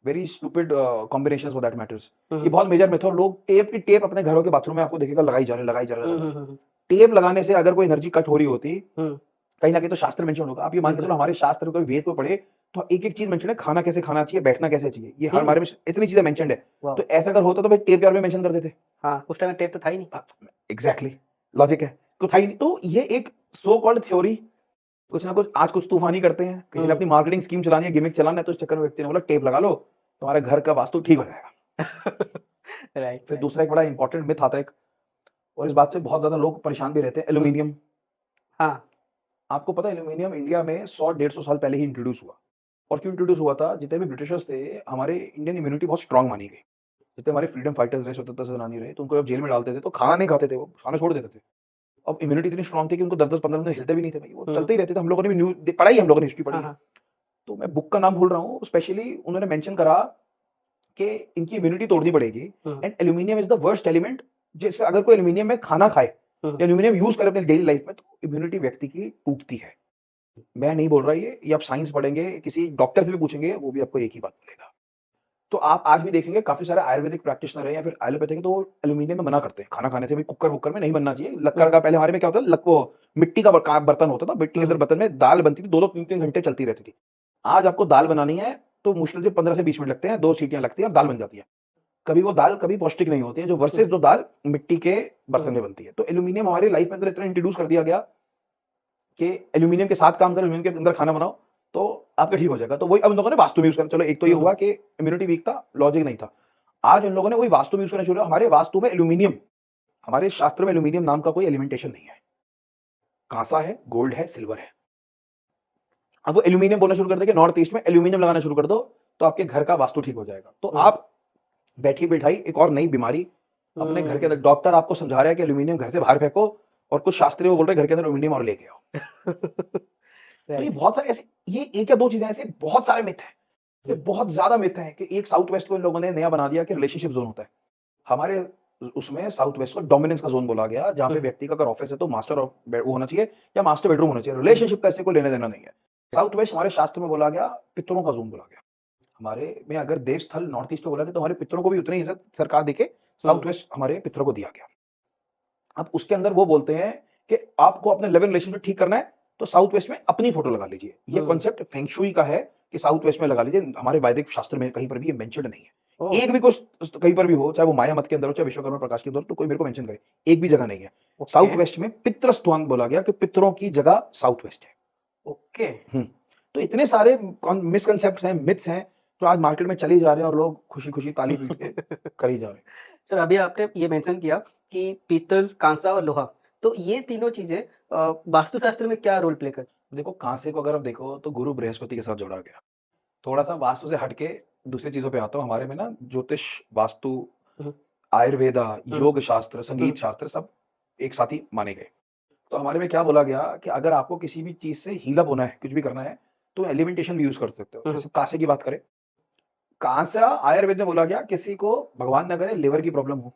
very stupid combinations for that matters. ये बहुत मेजर मेथड, लोग टेप की टेप अपने घरों के बाथरूम में आपको देखेगा लगाई जा रहे लगाई जा रहे लगाई जा रहे। टेप लगाने से अगर कोई एनर्जी कट हो रही होती, कहीं ना कहीं तो शास्त्र मेंशन होगा। आप ये मान के बिल्कुल। चलो हमारे शास्त्र कोई वेद को पढ़े तो एक एक चीज मेंशन है, खाना कैसे खाना चाहिए, बैठना कैसे चाहिए, ये हर हमारे में इतनी चीजें मेंशन है। वाह। तो ऐसा अगर होता तो भाई टेप के बारे में मेंशन कर देते। हाँ, उस टाइम टेप तो था ही नहीं। एग्जैक्टली, लॉजिक है। तो था ही नहीं। तो ये एक सो कॉल्ड थ्योरी, कुछ ना कुछ आज कुछ तूफानी करते हैं, किसी ने अपनी मार्केटिंग स्कीम चलानी है, गिमिक चलाना है, तो इस चक्कर में व्यक्ति ने बोला टेप लगा लो, तुम्हारे घर का वास्तु ठीक हो जाएगा। राइट। फिर दूसरा एक बड़ा इंपॉर्टेंट मिथ आता है, और इस बात से बहुत ज्यादा लोग परेशान भी रहते हैं, एल्यूमिनियम। हाँ। आपको पता है एल्यूमिनियम इंडिया में 100-150 साल पहले ही इंट्रोड्यूस हुआ। और क्यों इंट्रोड्यूस हुआ था? जितने भी ब्रिटिशर्स थे, हमारे इंडियन इम्यूनिटी बहुत स्ट्रांग मानी गई। जितने हमारे फ्रीडम फाइटर्स रहे, स्वतंत्रता सेनानी रहे, तो उनको जब जेल में डालते थे तो खाना नहीं खाते थे, वो खाना छोड़ देते थे। अब इम्यूनिटी इतनी स्ट्रांग थी कि उनको 10-10 15 दिन हिलते भी नहीं थे भाई, वो चलते ही रहते थे। हम लोगों ने भी न्यूज पढ़ाई, हम लोगों ने हिस्ट्री पढ़ी हाँ। है। हाँ। तो मैं बुक का नाम भूल रहा हूँ, स्पेशली उन्होंने मेंशन करा कि इनकी इम्यूनिटी तोड़नी पड़ेगी, and aluminium is the worst element. जैसे अगर कोई एल्यूमिनियम में खाना खाए या एल्यूमिनियम यूज करे अपने डेली लाइफ में, तो इम्यूनिटी व्यक्ति की टूटती है। मैं नहीं बोल रहा ये आप साइंस पढ़ेंगे, किसी डॉक्टर से भी पूछेंगे, वो भी आपको एक ही बात बोलेगा। तो आप आज भी देखेंगे काफी सारे आयुर्वेदिक प्रैक्टिशनर है या फिर एलोपैथिक है, तो वो एल्यूमिनियम में मना करते हैं खाना खाने से, भी कुकर वुकर में नहीं बनना चाहिए। लक्कड़ का, पहले हमारे में क्या होता है, वो मिट्टी का बर्तन होता था, मिट्टी के अंदर बर्तन में दाल बनती थी, 2-2 3-3 घंटे चलती रहती थी। आज आपको दाल बनानी है तो मुश्किल से 15 से 20 मिनट लगते हैं, 2 सीटियां लगती है और दाल बन जाती है। कभी वो दाल कभी पौष्टिक नहीं होती है, जो वर्सेस जो दाल मिट्टी के बर्तन में बनती है। तो एल्यूमिनियम हमारी लाइफ में अंदर इतना इंट्रोड्यूस कर दिया गया कि एल्यूमिनियम के साथ काम करो, एल्यूमिनियम के अंदर खाना बनाओ तो आपका ठीक हो जाएगा। तो वही अब उन लोगों ने वास्तु में यूज करा। चलो एक तो ये हुआ कि इम्यूनिटी वीक था, लॉजिक नहीं था। आज उन लोगों ने वही वास्तु में यूज करना शुरू किया। हमारे वास्तु में एल्यूमिनियम, हमारे शास्त्र में एल्यूमिनियम नाम का कोई एलिमेंटेशन नहीं है। कांसा है, गोल्ड है, सिल्वर है। अब वो एल्यूमिनियम बोलना शुरू कर दे कि नॉर्थ ईस्ट में एल्यूमिनियम लगाना शुरू कर दो तो आपके घर का वास्तु ठीक हो जाएगा। तो आप बैठी बैठाई एक और नई बीमारी अपने घर के अंदर, डॉक्टर आपको समझा रहा है कि एल्यूमिनियम घर से बाहर फेंको, और कुछ शास्त्री वो बोल रहे हैं घर के अंदर एल्यूमिनियम और लेके आओ। तो ये बहुत सारे ऐसे, ये एक या दो चीजें, ऐसे बहुत सारे मिथ हैं, ये बहुत ज्यादा मिथ हैं कि एक साउथ वेस्ट को इन लोगों ने नया बना दिया कि रिलेशनशिप जोन होता है। हमारे उसमें साउथ वेस्ट को डोमिनेंस का जोन बोला गया, जहां पे व्यक्ति का अगर ऑफिस है तो मास्टर वो होना चाहिए या मास्टर बेडरूम होना चाहिए। रिलेशनशिप का ऐसे कोई लेना देना नहीं है। साउथ वेस्ट हमारे शास्त्र में बोला गया, पितरों का जोन बोला गया। हमारे में अगर देव स्थल नॉर्थ ईस्ट में बोला गया तो हमारे पितरों को भी उतनी इज्जत सरकार देके साउथ वेस्ट हमारे पितरों को दिया गया। अब उसके अंदर वो बोलते हैं कि आपको अपने लिव इन रिलेशनशिप ठीक करना है तो साउथ वेस्ट में अपनी फोटो लगा लीजिए। ये कॉन्सेप्ट फेंग शुई का है कि साउथ वेस्ट में लगा लीजिए। हमारे वैदिक शास्त्र में कहीं पर भी ये मेंशन्ड नहीं है। एक भी कुछ कहीं पर भी हो, चाहे वो माया मत के अंदर हो, चाहे विश्वकर्मा प्रकाश के अंदर, तो कोई मेरे को मेंशन करे, एक भी जगह नहीं है। साउथ वेस्ट में पितृस्थान बोला गया कि पितरों की जगह साउथ वेस्ट है। ओके। तो इतने सारे मिसकंसेप्ट हैं, मिथ्स हैं, तो आज मार्केट में चली जा रहे हैं और लोग खुशी खुशी ताली पीट के करी जा रहे हैं। सर, अभी आपने ये मेंशन किया कि पीतल, कांसा और लोहा, तो ये तीनों चीजें वास्तुशास्त्र में क्या रोल प्ले करती हैं? देखो कांसे को अगर आप देखो तो गुरु बृहस्पति के साथ जोड़ा गया। थोड़ा सा वास्तु से हटके दूसरी चीजों पे आता हूँ। हमारे में ना ज्योतिष, वास्तु, हम्म। आयुर्वेदा, योग शास्त्र, संगीत शास्त्र सब एक साथ ही माने गए। तो हमारे में क्या बोला गया कि अगर आपको किसी भी चीज से हील होना है, कुछ भी करना है, तो एलिमेंटेशन भी यूज कर सकते हो। जैसे कांसे की बात करें, कांसा आयुर्वेद में बोला गया किसी को भगवान न करे लिवर की प्रॉब्लम हो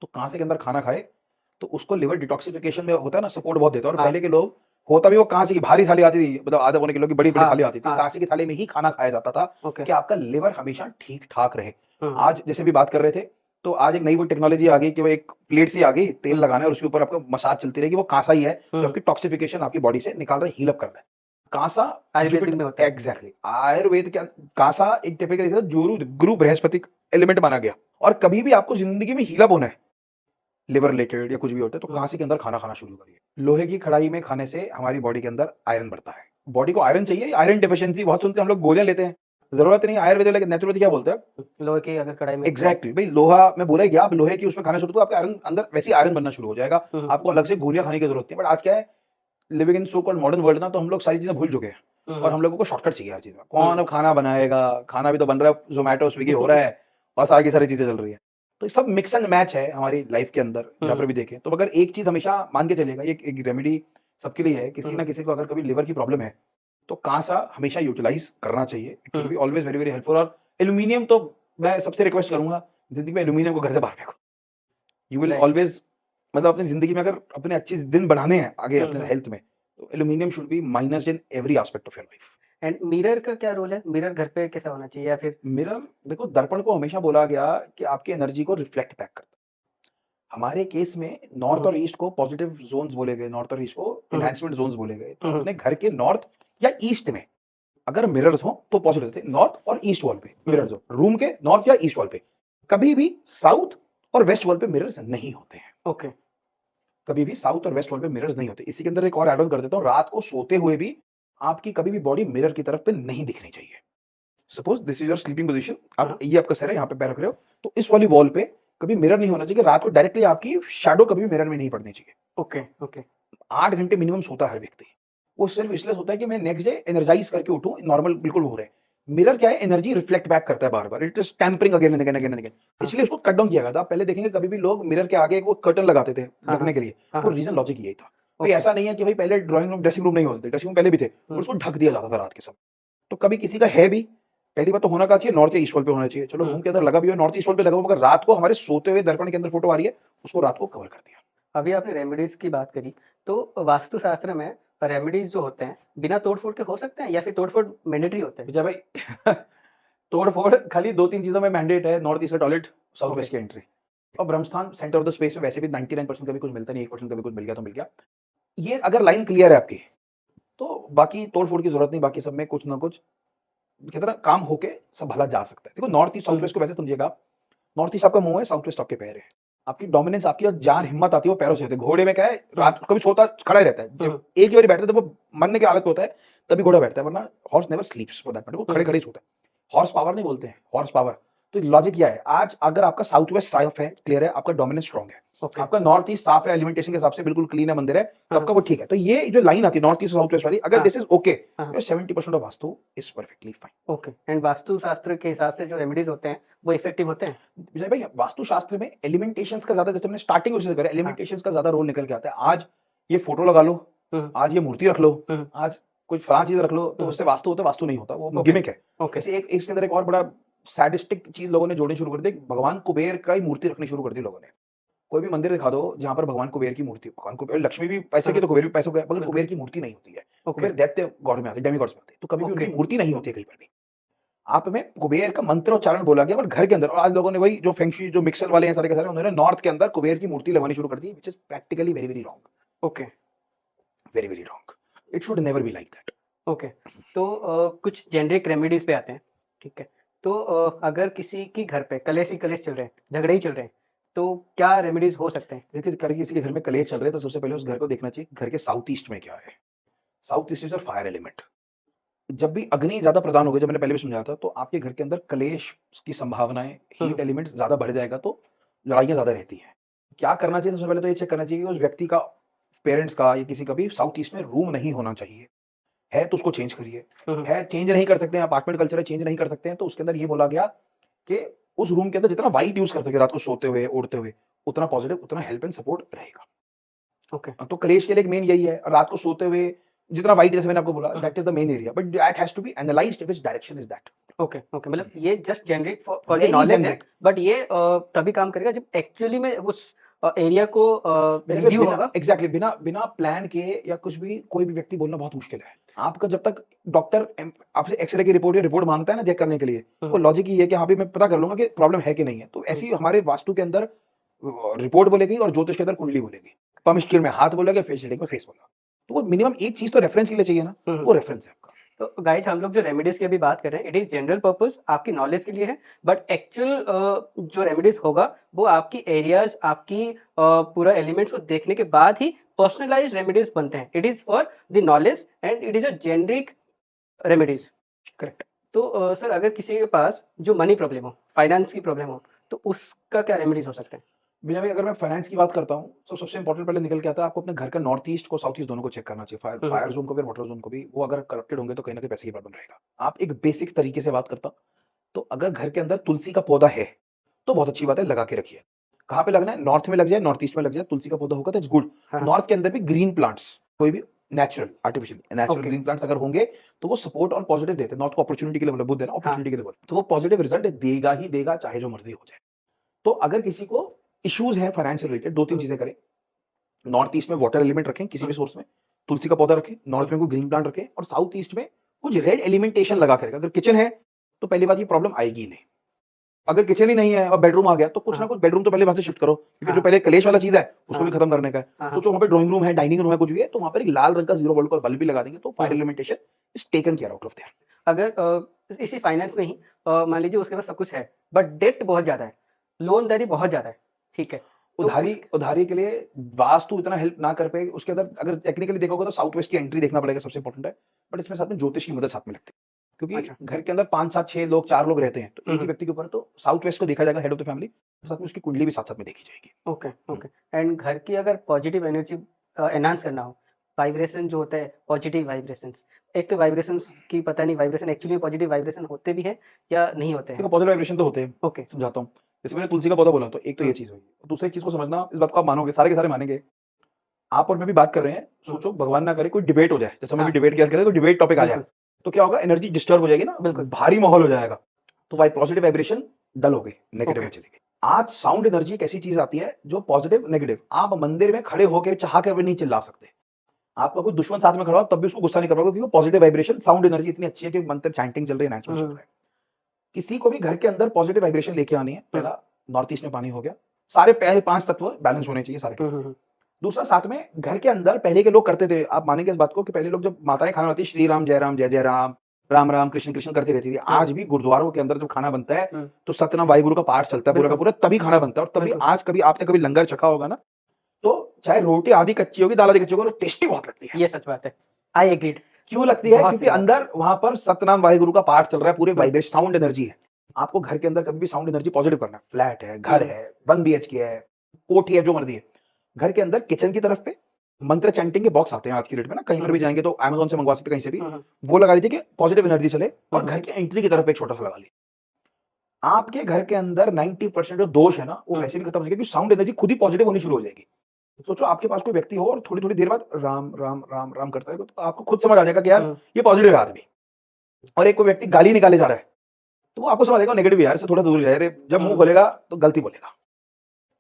तो कांसे के अंदर खाना खाए तो उसको लिवर डिटॉक्सिफिकेशन में होता है ना, सपोर्ट बहुत देता है। और हाँ। पहले के लोग, होता भी वो कांसे की भारी थाली आती थी, मतलब आधा पौने किलो की बड़ी बड़ी हाँ, थाली आती थी, हाँ। कांसे की थाली में ही खाना खाया जाता था ओके। कि आपका लिवर हमेशा ठीक ठाक रहे। हम्म। आज जैसे भी बात कर रहे थे, तो आज एक नई वो टेक्नोलॉजी आ गई कि वो एक प्लेट सी आ गई, तेल लगाना है और उसके ऊपर आपको मसाज चलती रहेगी, वो कांसा ही है जो आपकी टॉक्सिफिकेशन आपकी बॉडी से निकाल रहा है, हील अप कर रहा है। कांसा आयुर्वेदिक में होता है। एग्जैक्टली, आयुर्वेद के कांसा एक टिपिकल गुरु बृहस्पति एलिमेंट माना गया। और कभी भी आपको जिंदगी में हील अप होना है, लिवर रिलेटेड या कुछ भी होता है, तो कांसे के अंदर खाना खाना शुरू करिए। लोहे की कढ़ाई में खाने से हमारी बॉडी के अंदर आयरन बढ़ता है। बॉडी को आयरन चाहिए, आयरन डेफिशिएंसी बहुत सुनते हैं हम लोग, गोलियां लेते हैं, जरूरत नहीं। आयुर्वेद वाले नेचुरोपैथी क्या बोलते हैं, लोहे की अगर कढ़ाई में एग्जैक्टली भाई लोहा में बोला गया, आप लोहे की उसमें खाना शुरू तो आपका आयरन अंदर वैसे आयरन बनना शुरू हो जाएगा। आपको अलग से गोलियां खाने की जरूरत नहीं। बट आज क्या है, living in so called modern world ना, तो हम लोग सारी चीजें भूल चुके हैं और हम लोगों को शॉर्टकट चाहिए हर चीज में। कौन अब खाना बनाएगा, खाना भी तो बन रहा है, जोमेटो स्विगी हो रहा है और सारी की सारी चीजें चल रही है। तो सब मिक्स एंड मैच है हमारी लाइफ के अंदर जहाँ पर भी देखें। तो अगर एक चीज हमेशा मान के चलेगा, ये एक रेमेडी सबके लिए है, किसी ना किसी को अगर कभी लिवर की प्रॉब्लम है तो कांसा हमेशा यूटिलाइज करना चाहिए। It will be always very very helpful. और एल्यूमिनियम तो मैं सबसे रिक्वेस्ट करूंगा, जिंदगी में एल्यूमिनियम को घर से बाहर फेंको। You will Right. ऑलवेज, मतलब अपनी जिंदगी में अगर अपने अच्छे दिन बनाने हैं आगे अपने हेल्थ में, तो aluminium should be minused in every aspect of your life. And mirror का क्या रोल है? मिरर घर पे कैसा होना चाहिए, या फिर मिरर, देखो दर्पण को हमेशा बोला गया कि आपकी एनर्जी को रिफ्लेक्ट बैक करता है। हमारे केस में नॉर्थ और ईस्ट को पॉजिटिव जोन्स बोले गए, नॉर्थ और ईस्ट को एनहांसमेंट जोन्स बोले गए। तो अपने घर के नॉर्थ या ईस्ट में अगर मिरर्स हो तो पॉजिटिव थे, नॉर्थ और ईस्ट वॉल पे मिरर्स हो, रूम के नॉर्थ या ईस्ट वॉल पे। कभी भी साउथ और वेस्ट वॉल पे मिरर्स नहीं होते हैं। ओके कभी भी साउथ और वेस्ट वॉल पे मिरर्स नहीं होते। इसी के अंदर एक और एड ऑन कर देता हूँ, रात को सोते हुए भी आपकी कभी भी बॉडी मिरर की तरफ पे नहीं दिखनी चाहिए। Suppose this is your sleeping position, आप ये आपका सर है, यहाँ पे पैर रख रहे हो, तो इस वाली वॉल पे कभी मिरर नहीं होना चाहिए। रात को डायरेक्टली आपकी शैडो कभी भी मिरर में नहीं पड़नी चाहिए। ओके ओके 8 घंटे मिनिमम सोता है हर व्यक्ति। वो सिर्फ इसलिए सोता है कि मैं नेक्स्ट डे एनर्जाइज करके उठूं, नॉर्मल बिल्कुल हो रहे। मिरर क्या है, एनर्जी रिफ्लेक्ट बैक करता है बार बार, it is tempering again and again again again. इसलिए उसको कट डाउन किया गया था। आप पहले देखेंगे कभी भी लोग मिरर के आगे वो कर्टन लगाते थे ढकने के लिए, तो रीजन लॉजिक यही था। भाई Okay. ऐसा नहीं है कि भाई पहले ड्राइंग रूम ड्रेसिंग रूम नहीं होते थे, ड्रेसिंग रूम पहले भी थे, और उसको ढक दिया जाता था रात के समय। तो कभी किसी का है भी, पहली बात तो होना क्या चाहिए, नॉर्थ या ईस्ट वॉल पे होना चाहिए। चलो रूम के अंदर लगा भी हो, नॉर्थ ईस्ट वॉल पे लगा हो, मगर रात को हमारे सोते हुए दर्पण के अंदर फोटो आ रही है, उसको रात को कवर कर दिया। अभी आपने रेमेडीज की बात करी, तो वास्तुशास्त्र में रेमेडीज जो होते हैं बिना तोड़ फोड़ के हो सकते हैं, या फिर तोड़ फोड़ मैंडेटरी होते हैं? विजय भाई तोड़ फोड़ खाली 2-3 चीजों में मैंडेट है, नॉर्थ ईस्ट का टॉयलेट, साउथ वेस्ट की एंट्री, और ब्रह्मस्थान सेंटर ऑफ द स्पेस में वैसे भी 99% कभी कुछ मिलता नहीं, 1% कभी कुछ मिल गया तो मिल गया। ये अगर लाइन क्लियर है आपकी, तो बाकी तोड़ फोड़ की जरूरत नहीं। बाकी सब में कुछ ना कुछ कहते ना काम होके सब भला जा सकता है। देखो नॉर्थ ईस्ट साउथ वेस्ट को वैसे समझिएगा, नॉर्थ ईस्ट आपका मुंह है, साउथ वेस्ट आपके पैर है। आपकी डोमिनेंस, आपकी जो जान हिम्मत आती है वो पैरों से होती है। घोड़े में क्या है, रात को कभी सोता खड़ा ही रहता है, जब एक ही बार बैठता है तो वो मरने की हालत में होता है तभी घोड़ा बैठता है, वरना horse never स्लीप्स for that matter, वो खड़े खड़े ही सोता है। हॉर्स पावर नहीं बोलते हैं, हॉर्स पावर। तो लॉजिक क्या है, आज अगर आपका साउथ वेस्ट साफ है, क्लियर है, आपका डोमिनेंस स्ट्रॉन्ग है, ओके आपका नॉर्थ ईस्ट साफ है, एलिमेंटेशन के हिसाब से बिल्कुल क्लीन है, मंदिर है, तो आपका वो ठीक है। तो ये जो लाइन आती है नॉर्थ ईस्ट साउथ वेस्ट वाली, अगर this is okay, 70% of vastu is perfectly fine. Okay and vastushastra के हिसाब से जो रेमेडीज होते हैं वो इफेक्टिव होते हैं? विजय भाई वास्तुशास्त्र में एलिमेंटेशंस का ज्यादा, जैसे हमने स्टार्टिंग उससे करा, एलिमेंटेशंस का ज्यादा रोल निकल के आता है। आज ये फोटो लगा लो, आज ये मूर्ति रख लो, आज कुछ फलां चीज रख लो, तो उससे वास्तु होता है? वास्तु नहीं होता, वो गिमिक है। ओके जैसे एक इसके अंदर एक और बड़ा सैडिस्टिक चीज लोगों ने जोड़नी शुरू कर दी, भगवान कुबेर का ही मूर्ति रखनी शुरू कर दी लोगों ने। कोई भी मंदिर दिखा दो जहां पर भगवान कुबेर की मूर्ति, भगवान कुबेर, लक्ष्मी भी पैसे की तो कुबेर भी पैसों का, मगर कुबेर की मूर्ति नहीं होती है। कुबेर दैत्य गॉड में आते हैं, डेमीगॉड्स में आते हैं, तो कभी भी उनकी मूर्ति नहीं होती है कहीं पर भी। आप में कुबेर का मंत्र उच्चारण बोला गया, पर घर के अंदर, और आज लोगों ने वही जो फेंगशुई जो मिक्सर वाले हैं सारे के सारे, उन्होंने नॉर्थ के अंदर कुबेर की मूर्ति लगवानी शुरू कर दी, which is practically very very wrong, okay very very wrong. It should never be like that. Okay तो कुछ जेनरिक रेमेडीज पे आते हैं, ठीक है? तो अगर किसी की घर पे कलेश ही कलेश चल रहे हैं, झगड़े ही चल रहे हैं, तो क्या रेमेडीज हो सकते हैं? देखिए, कर किसी के घर में कलेश चल रहे हैं तो सबसे पहले उस घर को देखना चाहिए घर के साउथ ईस्ट में क्या है। साउथ ईस्ट इज और फायर एलिमेंट। जब भी अग्नि ज्यादा प्रदान हो गई, जब मैंने पहले भी समझाया था, तो आपके घर के अंदर कलेश की संभावनाएं, हीट एलिमेंट ज्यादा बढ़ जाएगा, तो लड़ाइयां ज्यादा रहती हैं। क्या करना चाहिए, सबसे पहले तो ये चेक करना चाहिए कि उस व्यक्ति का, पेरेंट्स का या किसी का भी साउथ ईस्ट में रूम नहीं होना चाहिए। है तो उसको चेंज करिए, है चेंज नहीं कर सकते हैं, अपार्टमेंट कल्चर है, चेंज नहीं कर सकते हैं, तो उसके अंदर ये बोला गया कि उस रूम के अंदर जितना वाइट यूज कर सके रात को सोते हुए उड़ते हुए, उतना पॉजिटिव, उतना हेल्प एंड सपोर्ट रहेगा। ओके तो कलेश के लिए एक मेन यही है, रात को सोते हुए जितना वाइट, जैसे मैंने आपको बोला, that is the main area, but that has to be analysed which direction is that. Okay okay मतलब ये just generic for the Very knowledge है, generic। बट ये तभी काम करेगा जब एक्चुअली में उस एरिया को रिव्यू होगा। एग्जैक्टली, बिना बिना प्लान के या कुछ भी कोई भी व्यक्ति बोलना बहुत मुश्किल है। आपका जब तक डॉक्टर आपसे एक्सरे की रिपोर्ट या रिपोर्ट मांगता है ना चेक करने के लिए, तो लॉजिक ये है कि हाँ भी मैं पता कर लूंगा कि प्रॉब्लम है कि नहीं है। तो ऐसी हमारे वास्तु के अंदर रिपोर्ट बोलेगी और ज्योतिष के अंदर कुंडली बोलेगी, पमिश्किल में हाथ बोलेगा, फेस रीडिंग में फेस बोलेगा। तो वो मिनिमम एक चीज तो रेफरेंस के लिए चाहिए ना, वो रेफरेंस है आपका। तो गाइस हम लोग जो रेमेडीज की अभी बात कर रहे हैं, इट इज जनरल पर्पस, आपकी नॉलेज के लिए है, बट एक्चुअल जो रेमेडीज होगा वो आपकी एरियाज, आपकी पूरा एलिमेंट्स को देखने के बाद ही पर्सनलाइज्ड रेमेडीज बनते हैं। It is for the knowledge and it is a generic remedies. Correct. तो सर अगर किसी के पास जो मनी प्रॉब्लम हो, फाइनेंस की प्रॉब्लम हो, तो उसका क्या रेमेडीज हो सकते हैं? भैया भाई अगर मैं फाइनेंस की बात करता हूँ, तो सबसे इंपॉर्टेंट पहले निकल के आता है आपको अपने घर का नॉर्थ ईस्ट को, साउथ ईस्ट दोनों को चेक करना चाहिए। फायर जोन को भी, वाटर जोन को भी। वो अगर करप्टेड होंगे तो कहीं ना कहीं पैसे की प्रॉब्लम रहेगा। आप एक बेसिक तरीके से बात करता, तो अगर घर के अंदर तुलसी का पौधा है तो बहुत अच्छी बात है, लगा के रखिए। कहाँ पे लगना है? नॉर्थ में लग जाए, नॉर्थ ईस्ट में लग जाए, तुलसी का पौधा होगा तो इट्स गुड। हाँ। नॉर्थ के अंदर भी ग्रीन प्लांट्स, कोई भी natural, natural okay. Green plants अगर होंगे तो वो सपोर्ट और पॉजिटिव देते हैं। नॉर्थ को अपॉर्चुनिटी के लिए बोला, बुद्ध है ना, हाँ। अपॉर्चुनिटी के लिए बोला, तो वो पॉजिटिव रिजल्ट देगा ही देगा, चाहे जो मर्जी हो जाए। तो अगर किसी को इश्यूज है फाइनेंशियल रिलेटेड, दो तीन चीजें करें। नॉर्थ ईस्ट में वाटर एलिमेंट रखें किसी भी सोर्स में, तुलसी का पौधा रखें, नॉर्थ में कोई ग्रीन प्लांट रखें, और साउथ ईस्ट में कुछ रेड एलिमेंटेशन लगा कर। अगर किचन है तो पहली बात ये प्रॉब्लम आएगी ही नहीं। अगर किचन ही नहीं है और बेडरूम आ गया तो कुछ ना कुछ बेडरूम तो पहले वहां से शिफ्ट करो, क्योंकि जो पहले कलेश वाला चीज है उसको भी खत्म करने का है। सोचो वहां पे ड्राइंग रूम है, डाइनिंग रूम है, कुछ भी है, तो वहां पर एक लाल रंग का 0 वोल्ट का बल्ब भी लगा देंगे तो fire elementation is taken care out of there. अगर इसी फाइनेंस में ही मान लीजिए उसके पास सब कुछ है बट डेट बहुत ज्यादा है, लोनदारी बहुत ज्यादा है, ठीक है, तो उधारी के लिए वास्तु इतना हेल्प ना कर पाए। उसके अंदर अगर टेक्निकली देखोगे तो साउथ वेस्ट की एंट्री देखना पड़ेगा, सबसे इंपॉर्टेंट है। बट इसमें साथ में ज्योतिष की मदद साथ में लगती है, क्योंकि अच्छा। घर के अंदर 5 7 6 लोग 4 लोग रहते हैं, तो एक ही व्यक्ति के ऊपर तो साउथ वेस्ट को देखा जाएगा, हेड ऑफ द फैमिली, साथ में उसकी कुंडली भी साथ साथ में देखी जाएगी। Okay okay. एंड घर की अगर पॉजिटिव एनर्जी एनहांस करना हो, वाइब्रेशन जो होता है, पॉजिटिव वाइब्रेशंस, एक तो वाइब्रेशंस की पता नहीं वाइब्रेशन एक्चुअली पॉजिटिव वाइब्रेशन होते भी है या नहीं होते हैं। देखो पॉजिटिव वाइब्रेशन तो होते हैं, ओके। समझाता हूँ। जैसे मैंने तुलसी का पौधा बोला, तो एक तो ये चीज हुई। दूसरी चीज को समझना, इस बात को आप मानोगे, सारे के सारे मानेंगे, आप और मैं भी बात कर रहे हैं। सोचो भगवान ना करे कोई डिबेट हो जाए, जैसे हम अभी डिबेट किया करें तो डिबेट टॉपिक आ जाए, तो क्या होगा? एनर्जी डिस्टर्ब हो जाएगी ना, बिल्कुल। भारी माहौल हो जाएगा, तो भाई पॉजिटिव वाइब्रेशन डल हो गई, नेगेटिव में चली गई। आज साउंड एनर्जी एक ऐसी चीज आती है जो पॉजिटिव नेगेटिव, आप मंदिर में खड़े होकर चाह कर भी नहीं चिल्ला सकते। आपका कोई दुश्मन साथ में खड़ा हो तब भी उसको गुस्सा नहीं कर पाओगे, क्योंकि पॉजिटिव वाइब्रेशन, साउंड एनर्जी इतनी अच्छी है कि मंत्र चैंटिंग चल रही है, नेचुरल चल रहा है। किसी को भी घर के अंदर पॉजिटिव वाइब्रेशन लेके आनी है, पहला नॉर्थ ईस्ट में पानी हो गया, सारे पहले 5 तत्व बैलेंस होने चाहिए सारे के सारे। दूसरा, साथ में घर के अंदर पहले के लोग करते थे, आप मानेंगे इस बात को, कि पहले लोग जब माताएं खाना बनाती, श्री राम, जय राम, जय जय राम, राम राम, कृष्ण कृष्ण करती रहती थी। आज भी गुरुद्वारों के अंदर जब खाना बनता है तो सतनाम वाहिगुरु का पाठ चलता है पूरा का पूरा, तभी खाना बनता है। और तभी आज कभी आपने कभी लंगर चखा होगा ना, तो चाहे रोटी आधी कच्ची होगी, दाल आधी कच्ची होगी, टेस्टी बहुत लगती है। ये सच बात है, आई एग्रीड। क्यों लगती है? क्योंकि अंदर वहां पर सतनाम वाहिगुरु का पाठ चल रहा है, पूरे वाइब्रेशन, साउंड एनर्जी है। आपको घर के अंदर कभी भी साउंड एनर्जी पॉजिटिव करना है, फ्लैट है, घर है, 1 BHK है, कोठी है, जो मर्जी है, घर के अंदर किचन की तरफ पे मंत्र चैंटिंग के बॉक्स आते हैं आज की डेट में ना, कहीं पर भी जाएंगे तो अमेज़न से मंगवा सकते हैं, कहीं से भी, वो लगा लीजिए कि पॉजिटिव एनर्जी चले। और घर की एंट्री की तरफ पे एक छोटा सा लगा लीजिए। आपके घर के अंदर 90% जो दोष है ना, वो वैसे भी खत्म हो जाएगा, क्योंकि साउंड एनर्जी खुद ही पॉजिटिव होनी शुरू हो जाएगी। सोचो आपके पास कोई व्यक्ति हो और थोड़ी थोड़ी देर बाद राम राम राम राम करता है, तो आपको खुद समझ आ जाएगा कि यार ये पॉजिटिव है आदमी। और एक कोई व्यक्ति गाली निकाले जा रहा है, तो वो आपको समझ आएगा नेगेटिव, यार से थोड़ा दूर रहे, जब मुंह खोलेगा तो गलती बोलेगा।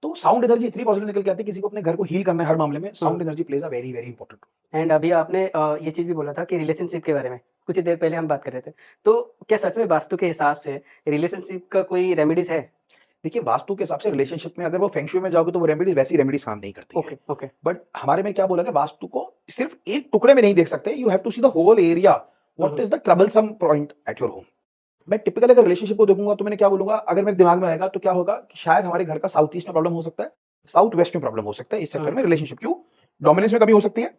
तो साउंड एनर्जी इतनी पॉजिटिव निकल के आती है। किसी को अपने घर को हील करना है हर मामले में, sound energy plays a very very important role. And अभी आपने ये चीज़ भी बोला था कि रिलेशनशिप के बारे में कुछ ही देर पहले हम बात कर रहे थे, तो क्या सच में वास्तु के हिसाब से रिलेशनशिप का कोई रेमेडीज है? देखिए वास्तु के हिसाब से रिलेशनशिप में अगर वो फेंग शुई में जाओगे तो वो रेमेडीज, वैसी रेमेडीज काम नहीं करती ओके ओके। बट हमारे में क्या बोला कि वास्तु को सिर्फ एक टुकड़े में नहीं देख सकते, you have to see the whole area, what is the troublesome point at your home. मैं टिपिकल अगर रिलेशनशिप को देखूंगा तो मैंने क्या बोलूंगा, अगर मेरे दिमाग में आएगा तो क्या होगा कि शायद हमारे घर का साउथ ईस्ट में प्रॉब्लम हो सकता है, साउथ वेस्ट में प्रॉब्लम हो सकता है। इस चक्कर में रिलेशनशिप क्यों, डोमिनेंस में कमी हो सकती है,